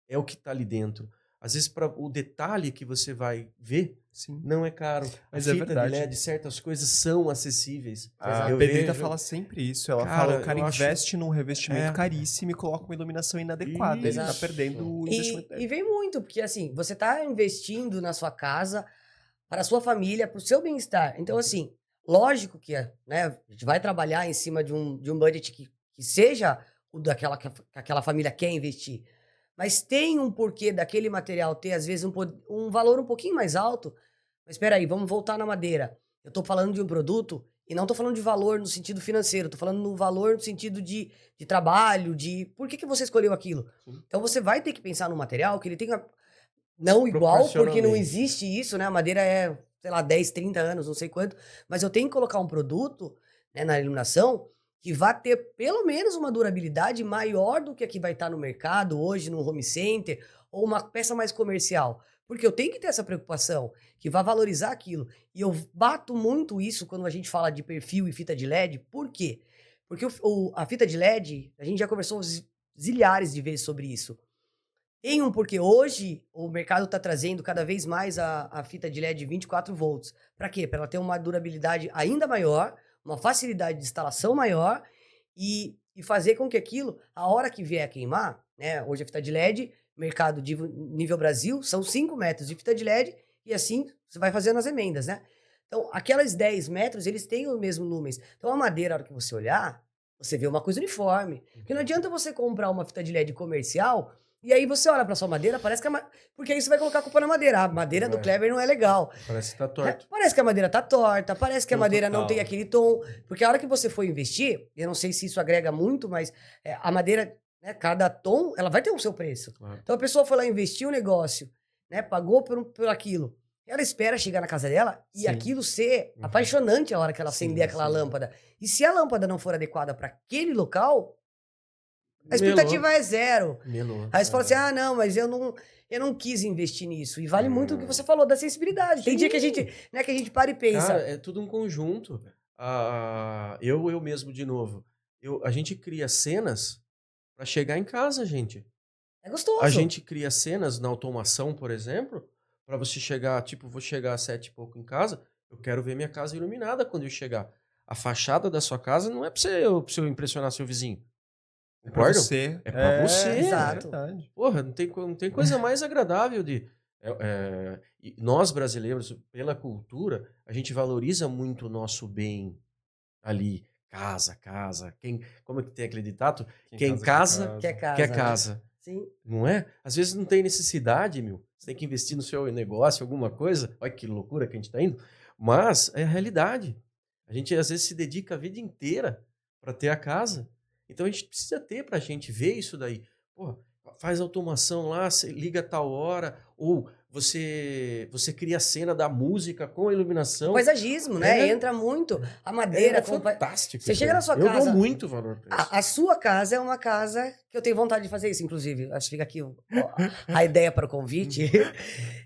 Speaker 4: é o que está ali dentro. Às vezes, para o detalhe que você vai ver,
Speaker 1: Sim.
Speaker 4: não é caro.
Speaker 1: Mas
Speaker 4: a
Speaker 1: é
Speaker 4: fita
Speaker 1: verdade.
Speaker 4: de LED, certas coisas são acessíveis.
Speaker 1: A
Speaker 4: Eu
Speaker 1: Pedrita
Speaker 4: vejo-
Speaker 1: fala sempre isso. Ela
Speaker 4: Cara,
Speaker 1: fala, o cara
Speaker 4: eu acho-
Speaker 1: investe num revestimento
Speaker 4: É.
Speaker 1: caríssimo e coloca uma iluminação inadequada. Ele tá
Speaker 3: Exato.
Speaker 1: perdendo o investimento
Speaker 3: E
Speaker 1: dele.
Speaker 3: vem muito, porque assim, você tá investindo na sua casa, para a sua família, para o seu bem-estar. Então, assim, lógico que né, a gente vai trabalhar em cima de um budget que seja o daquela que aquela família quer investir. Mas tem um porquê daquele material ter, às vezes, um valor um pouquinho mais alto. Mas espera aí, vamos voltar na madeira. Eu estou falando de um produto e não estou falando de valor no sentido financeiro. Estou falando no valor no sentido de trabalho, de por que você escolheu aquilo.
Speaker 4: Sim.
Speaker 3: Então, você vai ter que pensar no material que ele tenha... Não igual, porque não
Speaker 4: Proporcionalmente.
Speaker 3: existe isso, né? A madeira é, sei lá, 10, 30 anos, não sei quanto. Mas eu tenho que colocar um produto, né, na iluminação que vai ter pelo menos uma durabilidade maior do que a que vai estar no mercado hoje, no home center, ou uma peça mais comercial. Porque eu tenho que ter essa preocupação, que vai valorizar aquilo. E eu bato muito isso quando a gente fala de perfil e fita de LED. Por quê? Porque a fita de LED, a gente já conversou zilhares de vezes sobre isso. Tem um porque hoje o mercado está trazendo cada vez mais a fita de LED 24 volts. Para quê? Para ela ter uma durabilidade ainda maior, uma facilidade de instalação maior e fazer com que aquilo, a hora que vier a queimar, né? Hoje a fita de LED, mercado de nível Brasil, são 5 metros de fita de LED e assim você vai fazendo as emendas, né? Então, aquelas 10 metros, eles têm o mesmo lumens. Então, a madeira, a hora que você olhar, você vê uma coisa uniforme. Porque não adianta você comprar uma fita de LED comercial e aí você olha pra sua madeira, parece que porque aí você vai colocar a culpa na madeira. A madeira do Kleber não é legal.
Speaker 4: Parece que tá torto.
Speaker 3: Parece que a madeira tá torta, parece que a
Speaker 1: Não,
Speaker 3: madeira não
Speaker 1: total.
Speaker 3: tem aquele tom. Porque a hora que você for investir, eu não sei se isso agrega muito, mas a madeira, né, cada tom, ela vai ter o seu preço.
Speaker 4: Claro.
Speaker 3: Então a pessoa foi lá investir um negócio, né, pagou por aquilo. Ela espera chegar na casa dela e
Speaker 1: Sim.
Speaker 3: aquilo ser
Speaker 4: Uhum.
Speaker 3: apaixonante a hora que ela
Speaker 1: Sim,
Speaker 3: acender aquela
Speaker 1: sim.
Speaker 3: lâmpada. E se a lâmpada não for adequada para aquele local, a expectativa é zero.
Speaker 4: Melou.
Speaker 3: Aí você fala assim, ah, não, mas eu não quis investir nisso. E vale muito o que você falou da sensibilidade. Tem dia que a gente, né, que a gente para e pensa.
Speaker 4: Cara, é tudo um conjunto. Eu mesmo, de novo, a gente cria cenas para chegar em casa, gente.
Speaker 3: É gostoso.
Speaker 4: A gente cria cenas na automação, por exemplo, para você chegar, tipo, vou chegar às 7 e pouco em casa, eu quero ver minha casa iluminada quando eu chegar. A fachada da sua casa não é pra você impressionar seu vizinho.
Speaker 1: É pra
Speaker 4: Concordam?
Speaker 1: você.
Speaker 4: É pra você.
Speaker 3: Exato.
Speaker 1: É verdade.
Speaker 4: Porra, não tem coisa mais agradável de... e nós, brasileiros, pela cultura, a gente valoriza muito o nosso bem ali. Casa. Como é que tem aquele ditado?
Speaker 1: Quem
Speaker 4: Quem casa,
Speaker 3: Quer casa.
Speaker 4: quer
Speaker 3: né?
Speaker 4: casa.
Speaker 3: Sim.
Speaker 4: Não é? Às vezes não tem necessidade, meu. Você tem que investir no seu negócio, alguma coisa. Olha que loucura que a gente tá indo. Mas é a realidade. A gente às vezes se dedica a vida inteira para ter a casa. Então a gente precisa ter pra gente ver isso daí. Pô, faz automação lá, você liga a tal hora, ou você cria a cena da música com a iluminação.
Speaker 3: Paisagismo, né?
Speaker 4: É.
Speaker 3: Entra muito. A madeira.
Speaker 4: É fantástico.
Speaker 3: Você
Speaker 4: isso
Speaker 3: chega
Speaker 4: aí.
Speaker 3: na sua
Speaker 4: Eu
Speaker 3: casa-
Speaker 4: dou muito valor pra isso.
Speaker 3: A sua casa é uma casa que eu tenho vontade de fazer isso, inclusive. Acho que fica aqui a ideia para o convite.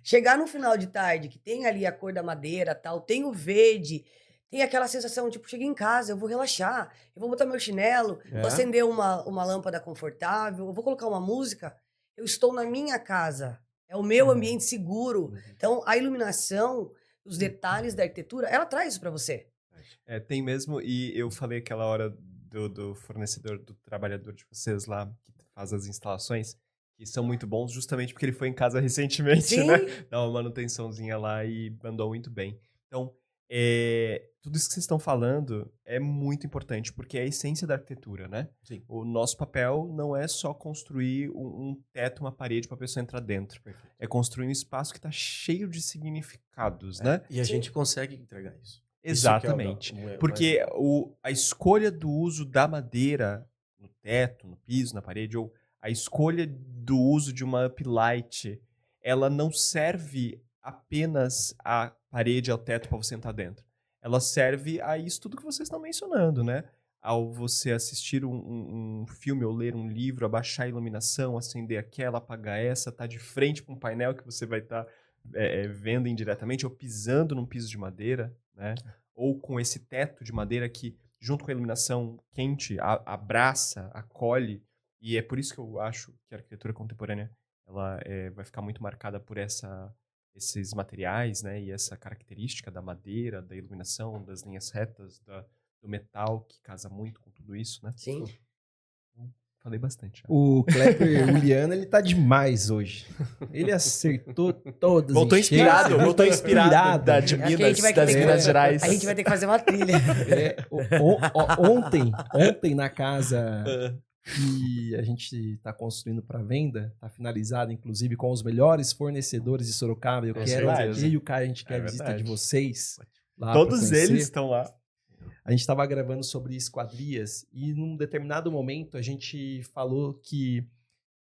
Speaker 3: Chegar no final de tarde, que tem ali a cor da madeira, tal, tem o verde, tem aquela sensação, tipo, cheguei em casa, eu vou relaxar, eu vou botar meu chinelo, vou acender uma lâmpada confortável, eu vou colocar uma música, eu estou na minha casa, é o meu ambiente seguro. Então, a iluminação, os detalhes da arquitetura, ela traz isso para você.
Speaker 1: Tem mesmo, e eu falei aquela hora do fornecedor, do trabalhador de vocês lá, que faz as instalações, que são muito bons, justamente porque ele foi em casa recentemente,
Speaker 3: Sim.
Speaker 1: né? Dá uma manutençãozinha lá e mandou muito bem. Então, tudo isso que vocês estão falando é muito importante, porque é a essência da arquitetura, né?
Speaker 4: Sim.
Speaker 1: O nosso papel não é só construir um teto, uma parede para a pessoa entrar dentro.
Speaker 4: Perfeito.
Speaker 1: É construir um espaço que está cheio de significados, né?
Speaker 4: E a gente consegue entregar isso.
Speaker 1: Exatamente.
Speaker 4: Isso que é
Speaker 1: Porque a escolha do uso da madeira no teto, no piso, na parede, ou a escolha do uso de uma uplight, ela não serve apenas à parede, ao teto para você entrar dentro. Ela serve a isso tudo que vocês estão mencionando, né? Ao você assistir um filme ou ler um livro, abaixar a iluminação, acender aquela, apagar essa, tá de frente para um painel que você vai estar vendo indiretamente, ou pisando num piso de madeira, né? Ou com esse teto de madeira que, junto com a iluminação quente, abraça, acolhe. E é por isso que eu acho que a arquitetura contemporânea ela vai ficar muito marcada por esses materiais, né? E essa característica da madeira, da iluminação, das linhas retas, do metal, que casa muito com tudo isso, né?
Speaker 3: Sim.
Speaker 1: Falei bastante. Já.
Speaker 2: O Kleber Juliano, ele tá demais hoje. Ele acertou todas.
Speaker 1: Voltou
Speaker 2: em cheio.
Speaker 1: inspirado de
Speaker 3: Aqui a gente
Speaker 1: Minas,
Speaker 3: vai
Speaker 1: das
Speaker 3: ter que-
Speaker 1: Minas Gerais.
Speaker 3: A gente vai ter que fazer uma trilha.
Speaker 2: Ontem na casa que a gente tá construindo para venda, tá finalizada inclusive com os melhores fornecedores de Sorocaba. Eu
Speaker 1: Com
Speaker 2: quero,
Speaker 1: certeza.
Speaker 2: eu e o Caio, a gente quer a visita
Speaker 1: verdade.
Speaker 2: de vocês. Lá pra
Speaker 1: Todos
Speaker 2: conhecer.
Speaker 1: eles estão lá.
Speaker 2: A gente estava gravando sobre esquadrias e num determinado momento a gente falou que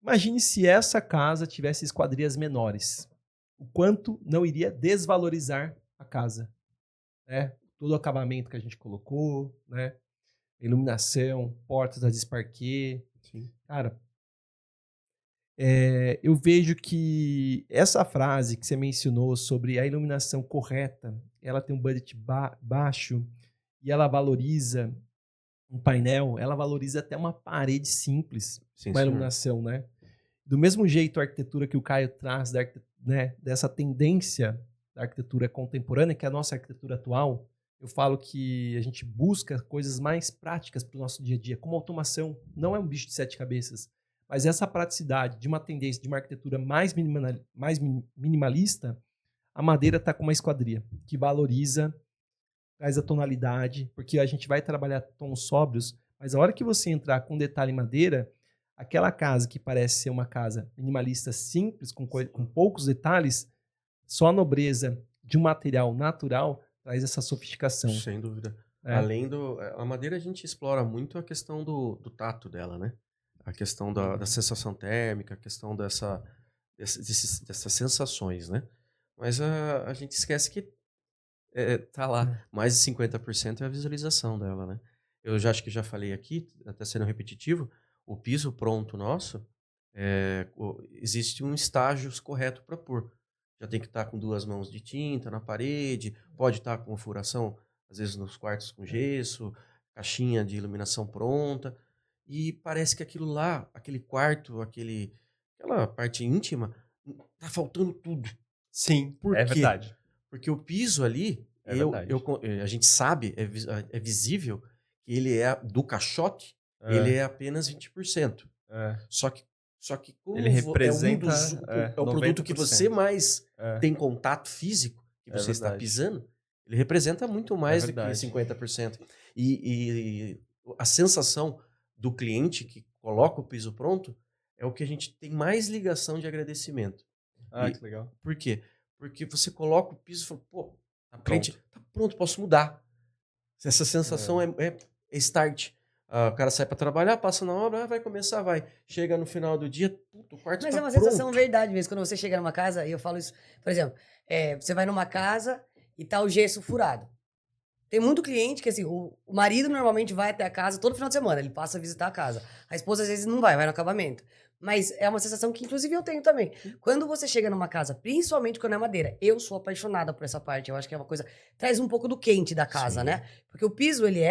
Speaker 2: imagine se essa casa tivesse esquadrias menores, o quanto não iria desvalorizar a casa, né? Todo o acabamento que a gente colocou, né? Iluminação, portas da Disparquet.
Speaker 4: Sim.
Speaker 2: Cara, eu vejo que essa frase que você mencionou sobre a iluminação correta, ela tem um budget baixo e ela valoriza um painel, ela valoriza até uma parede simples,
Speaker 4: Sim,
Speaker 2: uma
Speaker 4: senhor.
Speaker 2: iluminação, né? Do mesmo jeito, a arquitetura que o Caio traz, né, dessa tendência da arquitetura contemporânea, que é a nossa arquitetura atual, eu falo que a gente busca coisas mais práticas para o nosso dia a dia, como automação. Não é um bicho de 7 cabeças, mas essa praticidade de uma tendência de uma arquitetura mais minimalista, a madeira está com uma esquadria que valoriza, traz a tonalidade, porque a gente vai trabalhar tons sóbrios, mas a hora que você entrar com detalhe em madeira, aquela casa que parece ser uma casa minimalista simples, com poucos detalhes, só a nobreza de um material natural traz essa sofisticação.
Speaker 4: Sem dúvida.
Speaker 2: É.
Speaker 4: Além a madeira a gente explora muito a questão do tato dela, né? A questão da sensação térmica, a questão dessas sensações, né? Mas a gente esquece que tá lá, mais de 50% é a visualização dela, né? Eu já acho que já falei aqui, até sendo repetitivo, o piso pronto nosso, existe um estágio correto para pôr. Já tem que estar com 2 mãos de tinta na parede, pode estar com furação, às vezes nos quartos com gesso, caixinha de iluminação pronta, e parece que aquilo lá, aquele quarto, aquela parte íntima, tá faltando tudo.
Speaker 1: Sim,
Speaker 4: Por
Speaker 1: é
Speaker 4: quê?
Speaker 1: verdade.
Speaker 4: Porque o piso ali,
Speaker 1: É verdade.
Speaker 4: a gente sabe, é visível, que ele é do caixote, ele é apenas 20%. Só que como
Speaker 1: Ele representa
Speaker 4: é o produto que você
Speaker 1: 90%.
Speaker 4: mais tem contato físico, que
Speaker 1: É
Speaker 4: você está
Speaker 1: verdade.
Speaker 4: pisando, Ele representa muito mais do que
Speaker 1: verdade.
Speaker 4: 50%. E a sensação do cliente que coloca o piso pronto é o que a gente tem mais ligação de agradecimento.
Speaker 1: Ah,
Speaker 4: E-
Speaker 1: que legal.
Speaker 4: Por quê? Porque você coloca o piso e fala, pô,
Speaker 1: Tá
Speaker 4: o cliente tá pronto, posso mudar. Essa sensação é start. Ah, o cara sai para trabalhar, passa na obra, vai começar, vai. Chega no final do dia, puto, o quarto
Speaker 3: Mas
Speaker 4: tá
Speaker 3: é uma
Speaker 4: pronto.
Speaker 3: sensação verdade mesmo. Quando você chega numa casa, e eu falo isso, por exemplo, você vai numa casa e tá o gesso furado. Tem muito cliente que, assim, o marido normalmente vai até a casa todo final de semana, ele passa a visitar a casa. A esposa às vezes não vai no acabamento. Mas é uma sensação que, inclusive, eu tenho também. Quando você chega numa casa, principalmente quando é madeira, eu sou apaixonada por essa parte. Eu acho que é uma coisa. Traz um pouco do quente da casa,
Speaker 4: Sim.
Speaker 3: né? Porque o piso, ele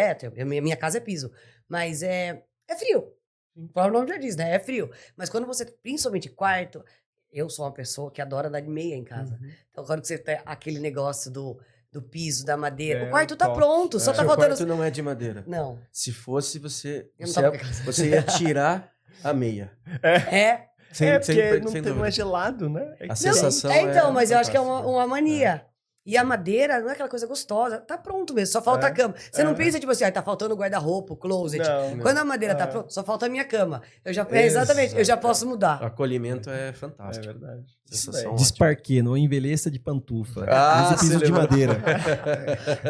Speaker 3: minha casa é piso. Mas é frio. O próprio nome já diz, né? É frio. Mas quando você, principalmente quarto, eu sou uma pessoa que adora dar de meia em casa. Então, quando você tem aquele negócio do piso, da madeira, o quarto tá
Speaker 1: toque.
Speaker 3: pronto, só tá
Speaker 4: Seu
Speaker 3: faltando.
Speaker 4: quarto não é de madeira.
Speaker 3: Não.
Speaker 4: Se fosse, você,
Speaker 3: Eu não
Speaker 4: você,
Speaker 3: tava
Speaker 4: ia,
Speaker 3: com a casa.
Speaker 4: você ia tirar a meia.
Speaker 3: É.
Speaker 1: Porque não,
Speaker 4: sem
Speaker 1: não é
Speaker 4: dúvida.
Speaker 1: gelado, né? É
Speaker 4: A
Speaker 1: que-
Speaker 4: sensação
Speaker 3: Então,
Speaker 4: é
Speaker 3: mas eu acho que é
Speaker 4: fantástica.
Speaker 3: uma mania. E a madeira não é aquela coisa gostosa. Tá pronto mesmo, só falta
Speaker 1: É,
Speaker 3: a cama. Você não
Speaker 1: é.
Speaker 3: pensa, tipo assim, tá faltando o guarda-roupa, o closet.
Speaker 1: Não.
Speaker 3: Quando a madeira tá
Speaker 1: É.
Speaker 3: pronta, só falta a minha cama. Exatamente, eu já posso
Speaker 4: O
Speaker 3: mudar.
Speaker 4: acolhimento é
Speaker 1: É
Speaker 4: fantástico.
Speaker 1: verdade.
Speaker 4: Sensação
Speaker 1: Isso
Speaker 2: Desparquê, não envelheça de pantufa.
Speaker 4: Ah,
Speaker 2: Use piso
Speaker 4: você
Speaker 2: de
Speaker 4: lembra?
Speaker 2: madeira.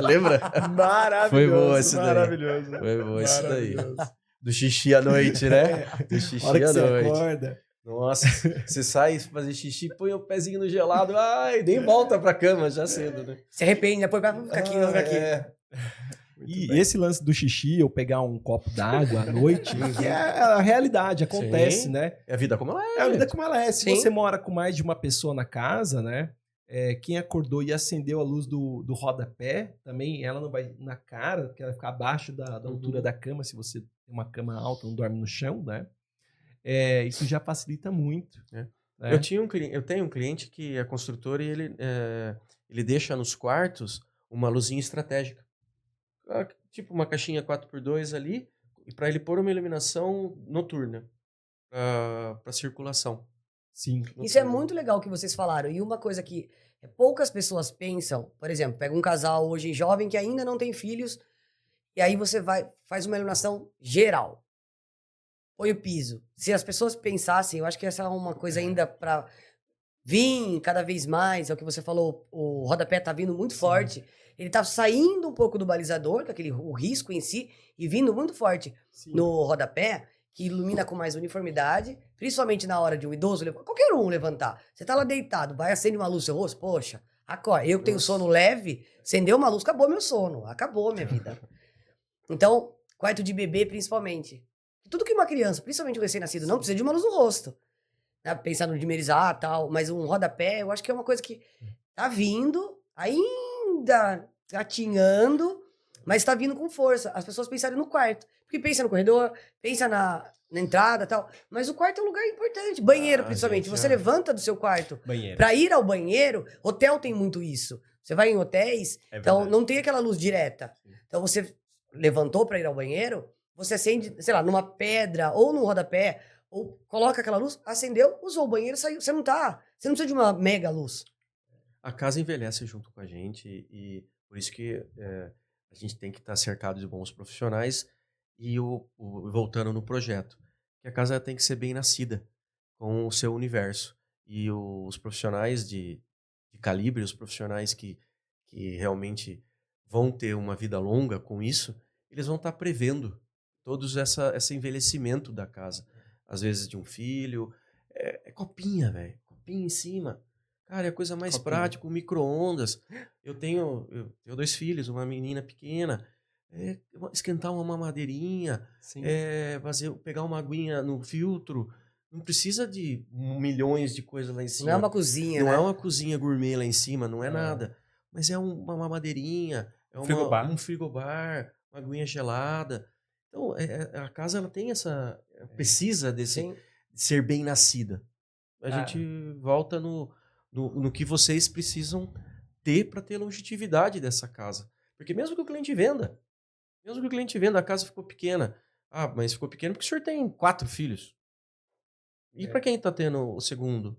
Speaker 4: Lembra?
Speaker 1: daí. Maravilhoso.
Speaker 4: Foi boa esse daí.
Speaker 1: Maravilhoso.
Speaker 4: Foi bom isso daí.
Speaker 1: Maravilhoso.
Speaker 4: Do xixi à noite, né? Do xixi
Speaker 2: A hora que
Speaker 4: à
Speaker 2: você
Speaker 4: noite.
Speaker 2: acorda.
Speaker 4: Nossa, você sai fazer xixi, põe o pezinho no gelado, ai, nem volta pra cama já cedo, né?
Speaker 3: Se arrepende, depois vai ficar aqui, vamos ficar aqui.
Speaker 2: E esse lance do xixi, ou pegar um copo d'água à noite, que é a realidade, acontece,
Speaker 4: Sim.
Speaker 2: né?
Speaker 4: É a vida como ela é.
Speaker 2: É a vida
Speaker 4: gente.
Speaker 2: como ela é. Se
Speaker 3: Sim.
Speaker 2: você mora com mais de uma pessoa na casa, né? Quem acordou e acendeu a luz do rodapé, também ela não vai na cara, porque ela vai ficar abaixo da altura da cama, se você tem uma cama alta, não dorme no chão, né? Isso já facilita muito.
Speaker 4: É.
Speaker 2: Né?
Speaker 4: Eu tenho um cliente que é construtor e ele deixa nos quartos uma luzinha estratégica. Tipo uma caixinha 4x2 ali, e para ele pôr uma iluminação noturna para circulação.
Speaker 2: Sim.
Speaker 3: Isso é muito legal que vocês falaram. E uma coisa que poucas pessoas pensam, por exemplo, pega um casal hoje jovem que ainda não tem filhos, e aí você faz uma iluminação geral. Põe o piso. Se as pessoas pensassem, eu acho que essa é uma coisa ainda para vir cada vez mais, é o que você falou, o rodapé tá vindo muito forte. Ele tá saindo um pouco do balizador, que é o risco em si, e vindo muito forte no rodapé, que ilumina com mais uniformidade, principalmente na hora de um idoso, qualquer um levantar. Você tá lá deitado, vai acender uma luz no seu rosto, poxa, acorda. Eu que tenho sono leve, acendeu uma luz, acabou meu sono, acabou minha vida. Então, quarto de bebê principalmente. Tudo que uma criança, principalmente um recém-nascido, não precisa de uma luz no rosto. Né? Pensar no dimerizar e tal, mas um rodapé, eu acho que é uma coisa que tá vindo, ainda gatinhando, mas tá vindo com força. As pessoas pensarem no quarto. Porque pensa no corredor, pensa na entrada e tal. Mas o quarto é um lugar importante. Banheiro, principalmente.
Speaker 4: gente,
Speaker 3: Você levanta do seu quarto
Speaker 1: Banheiro.
Speaker 3: pra ir ao banheiro. Hotel tem muito isso. Você vai em hotéis,
Speaker 1: É
Speaker 3: então
Speaker 1: verdade.
Speaker 3: não tem aquela luz direta. Então você levantou pra ir ao banheiro, você acende, sei lá, numa pedra ou num rodapé, ou coloca aquela luz, acendeu, usou o banheiro, saiu. Você não precisa de uma mega luz.
Speaker 4: A casa envelhece junto com a gente e por isso que a gente tem que estar cercado de bons profissionais e voltando no projeto, que a casa tem que ser bem nascida com o seu universo e os profissionais de calibre, os profissionais que realmente vão ter uma vida longa com isso, eles vão estar prevendo todos esse envelhecimento da casa, às vezes de um filho, é copinha, velho, copinha em cima. Cara, é a coisa mais
Speaker 1: Copinha.
Speaker 4: prática, o micro-ondas. Eu tenho 2 filhos, uma menina pequena. Esquentar uma mamadeirinha,
Speaker 1: Sim.
Speaker 4: pegar uma aguinha no filtro. Não precisa de milhões de coisas lá em cima.
Speaker 3: Não é uma cozinha,
Speaker 4: Não
Speaker 3: né?
Speaker 4: é uma cozinha gourmet lá em cima, não é nada. Mas é uma mamadeirinha,
Speaker 1: Frigobar.
Speaker 4: um frigobar, uma aguinha gelada. Então, a casa ela tem precisa de
Speaker 3: Sim.
Speaker 4: ser bem nascida. A
Speaker 1: Ah.
Speaker 4: gente volta no que vocês precisam ter para ter longevidade dessa casa. Porque mesmo que o cliente venda, a casa ficou pequena. Ah, mas ficou pequena porque o senhor tem 4 filhos. E para quem está tendo o segundo?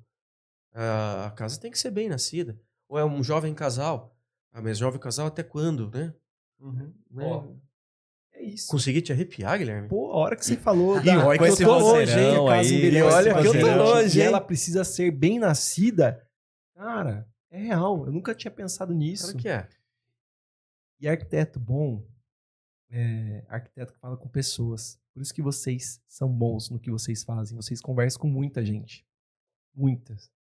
Speaker 4: A casa tem que ser bem nascida. Ou é um jovem casal. Ah, mas jovem casal até quando, né?
Speaker 1: Uhum.
Speaker 4: Né?
Speaker 2: Ó, é isso.
Speaker 4: Consegui te arrepiar, Guilherme?
Speaker 2: Pô, a hora que você falou
Speaker 1: E olha
Speaker 2: que
Speaker 1: que
Speaker 2: eu
Speaker 1: esse
Speaker 2: tô longe,
Speaker 1: vozeirão
Speaker 2: hein? A casa
Speaker 1: aí,
Speaker 2: envelhece
Speaker 1: olha
Speaker 2: com a
Speaker 1: que eu tô
Speaker 2: gente,
Speaker 4: longe,
Speaker 2: e
Speaker 4: hein?
Speaker 2: ela precisa ser bem nascida. Cara, é real. Eu nunca tinha pensado nisso.
Speaker 4: Claro que é.
Speaker 2: E arquiteto bom é arquiteto que fala com pessoas. Por isso que vocês são bons no que vocês fazem. Vocês conversam com muita gente. Muitas.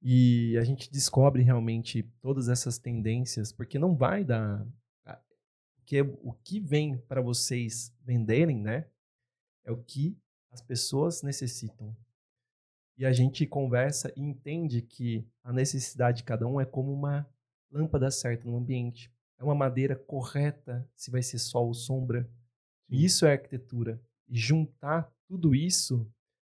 Speaker 2: E a gente descobre realmente todas essas tendências, porque não vai dar. Porque o que vem para vocês venderem, né? É o que as pessoas necessitam. E a gente conversa e entende que a necessidade de cada um é como uma lâmpada certa no ambiente. É uma madeira correta, se vai ser sol ou sombra. E isso é arquitetura. E juntar tudo isso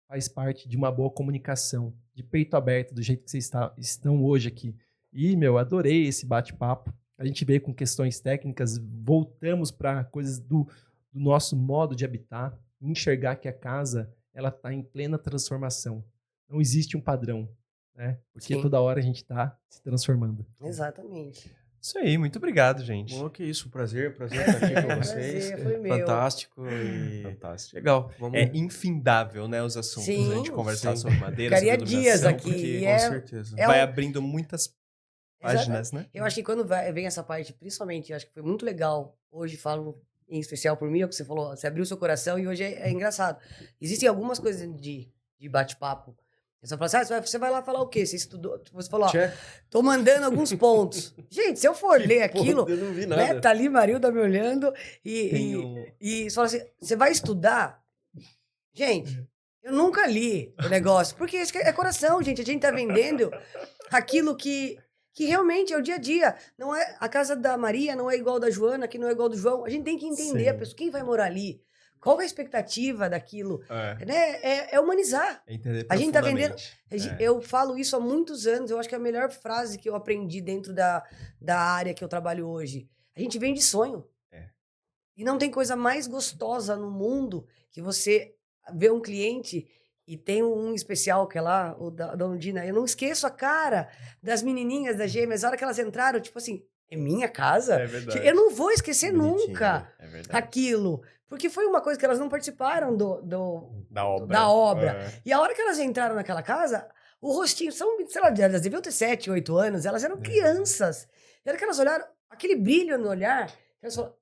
Speaker 2: faz parte de uma boa comunicação, de peito aberto, do jeito que vocês estão hoje aqui. E, adorei esse bate-papo. A gente veio com questões técnicas, voltamos para coisas do nosso modo de habitar, enxergar que a casa ela está em plena transformação. Não existe um padrão, né? Porque
Speaker 3: Sim.
Speaker 2: toda hora a gente está se transformando.
Speaker 3: Exatamente.
Speaker 1: Isso aí, muito obrigado, gente.
Speaker 4: Bom, que isso, prazer estar aqui com vocês.
Speaker 3: Prazer, foi meu.
Speaker 4: Fantástico e
Speaker 1: Fantástico.
Speaker 4: legal. Vamos...
Speaker 1: É infindável, né, os assuntos.
Speaker 3: Sim,
Speaker 1: a gente conversar
Speaker 4: sim.
Speaker 1: sobre madeira,
Speaker 3: Ficaria
Speaker 1: sobre
Speaker 3: dias
Speaker 1: iluminação,
Speaker 3: aqui,
Speaker 1: porque
Speaker 3: e
Speaker 4: Com certeza.
Speaker 3: é
Speaker 1: vai
Speaker 3: um-
Speaker 1: abrindo muitas páginas, né?
Speaker 3: Eu acho que quando vem essa parte, principalmente, eu acho que foi muito legal. Hoje falo em especial por mim, é o que você falou, você abriu seu coração e hoje é engraçado. Existem algumas coisas de bate-papo. Você fala assim, você vai lá falar o quê? Você estudou? Você falou, ó,
Speaker 4: Check.
Speaker 3: tô mandando alguns pontos. Gente, se eu for ler aquilo,
Speaker 4: Eu não vi
Speaker 3: né,
Speaker 4: nada.
Speaker 3: tá ali Marilda me olhando
Speaker 1: Tem
Speaker 3: e você fala assim, você vai estudar? Gente, eu nunca li o negócio, porque isso é coração, gente. A gente tá vendendo aquilo que realmente é o dia a dia. Não é, a casa da Maria não é igual da Joana, que não é igual do João. A gente tem que entender
Speaker 1: Sim.
Speaker 3: a pessoa, quem vai morar ali, qual é a expectativa daquilo, né? É humanizar.
Speaker 1: É entender
Speaker 3: A gente tá vendendo-
Speaker 1: profundamente.
Speaker 3: Eu falo isso há muitos anos, eu acho que é a melhor frase que eu aprendi dentro da área que eu trabalho hoje. A gente vende sonho.
Speaker 1: É.
Speaker 3: E não tem coisa mais gostosa no mundo que você ver um cliente e tem um especial que é lá, o da Ondina. Eu não esqueço a cara das menininhas das gêmeas, a hora que elas entraram, tipo assim, é minha casa?
Speaker 1: É verdade.
Speaker 3: Eu não vou esquecer
Speaker 4: Bonitinho,
Speaker 3: nunca
Speaker 1: É verdade.
Speaker 3: aquilo. Porque foi uma coisa que elas não participaram
Speaker 1: Da obra.
Speaker 3: da obra.
Speaker 1: É.
Speaker 3: E a hora que elas entraram naquela casa, o rostinho, sei lá, elas deviam ter 7, 8 anos, elas eram crianças. E a hora que elas olharam, aquele brilho no olhar, elas falaram,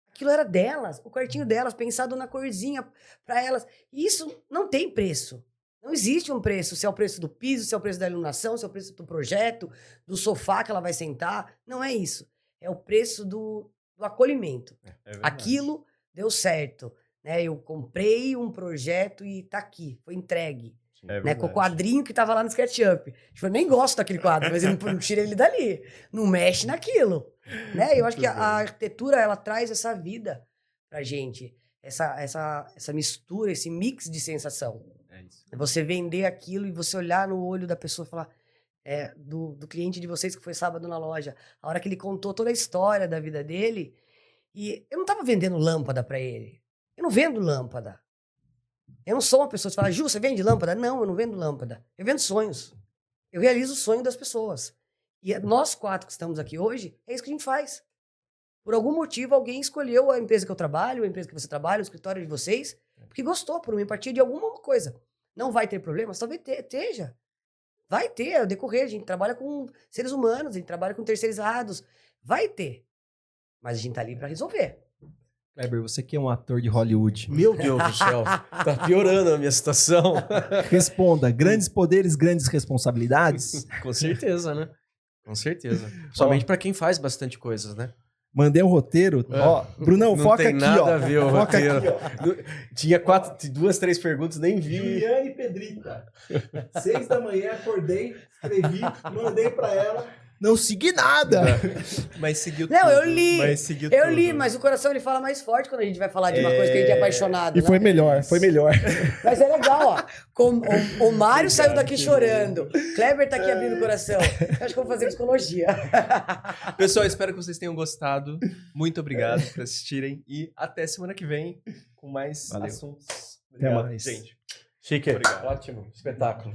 Speaker 3: aquilo era delas, o quartinho delas, pensado na corzinha para elas. E isso não tem preço. Não existe um preço, se é o preço do piso, se é o preço da iluminação, se é o preço do projeto, do sofá que ela vai sentar. Não é isso. É o preço do acolhimento.
Speaker 1: É verdade.
Speaker 3: Aquilo deu certo, né? Eu comprei um projeto e tá aqui, foi entregue.
Speaker 1: É
Speaker 3: Né,
Speaker 1: verdade.
Speaker 3: com o quadrinho que tava lá no SketchUp. Tipo, eu nem gosto daquele quadro, mas eu não tiro ele dali. Não mexe naquilo. Né? Eu acho que a arquitetura, ela traz essa vida pra gente. Essa mistura, esse mix de sensação.
Speaker 1: É isso.
Speaker 3: É você vender aquilo e você olhar no olho da pessoa e falar... do cliente de vocês que foi sábado na loja. A hora que ele contou toda a história da vida dele... E eu não tava vendendo lâmpada pra ele. Eu não vendo lâmpada. Eu não sou uma pessoa que fala, Ju, você vende lâmpada? Não, eu não vendo lâmpada. Eu vendo sonhos. Eu realizo o sonho das pessoas. E nós 4 que estamos aqui hoje, é isso que a gente faz. Por algum motivo, alguém escolheu a empresa que eu trabalho, a empresa que você trabalha, o escritório de vocês, porque gostou, por uma empatia de alguma coisa. Não vai ter problemas? Talvez esteja. Vai ter, ao decorrer. A gente trabalha com seres humanos, a gente trabalha com terceirizados. Vai ter. Mas a gente tá ali pra resolver.
Speaker 2: Kleber, você que é um ator de Hollywood,
Speaker 4: Meu Deus do céu. Tá piorando a minha situação.
Speaker 2: responda, grandes poderes, grandes responsabilidades?
Speaker 4: Com certeza, né? Com certeza. Somente pra quem faz bastante coisas, né?
Speaker 2: Mandei um roteiro, ó, Brunão,
Speaker 4: Não
Speaker 2: foca
Speaker 4: tem
Speaker 2: aqui,
Speaker 4: nada
Speaker 2: ó.
Speaker 4: a ver o
Speaker 2: Foca
Speaker 4: roteiro.
Speaker 2: aqui, ó.
Speaker 4: Tinha 2, 3 perguntas, nem vi.
Speaker 2: Juliane Pedrita. 6 da manhã, acordei, escrevi, mandei pra ela. Não segui nada.
Speaker 1: Mas seguiu
Speaker 3: Não,
Speaker 1: tudo.
Speaker 3: eu li.
Speaker 1: Mas seguiu
Speaker 3: Eu
Speaker 1: tudo.
Speaker 3: li, mas o coração ele fala mais forte quando a gente vai falar de uma coisa que a gente é apaixonado.
Speaker 2: E
Speaker 3: né?
Speaker 2: foi melhor, foi melhor.
Speaker 3: Mas é legal, ó. O Mário saiu daqui chorando. Kleber tá aqui abrindo o coração. Eu acho que eu vou fazer psicologia.
Speaker 1: Pessoal, espero que vocês tenham gostado. Muito obrigado por assistirem. E até semana que vem com mais
Speaker 2: Valeu.
Speaker 1: assuntos.
Speaker 2: Até
Speaker 1: Obrigado,
Speaker 2: mais.
Speaker 1: gente.
Speaker 4: Chique.
Speaker 1: Obrigado.
Speaker 4: Ótimo. Espetáculo.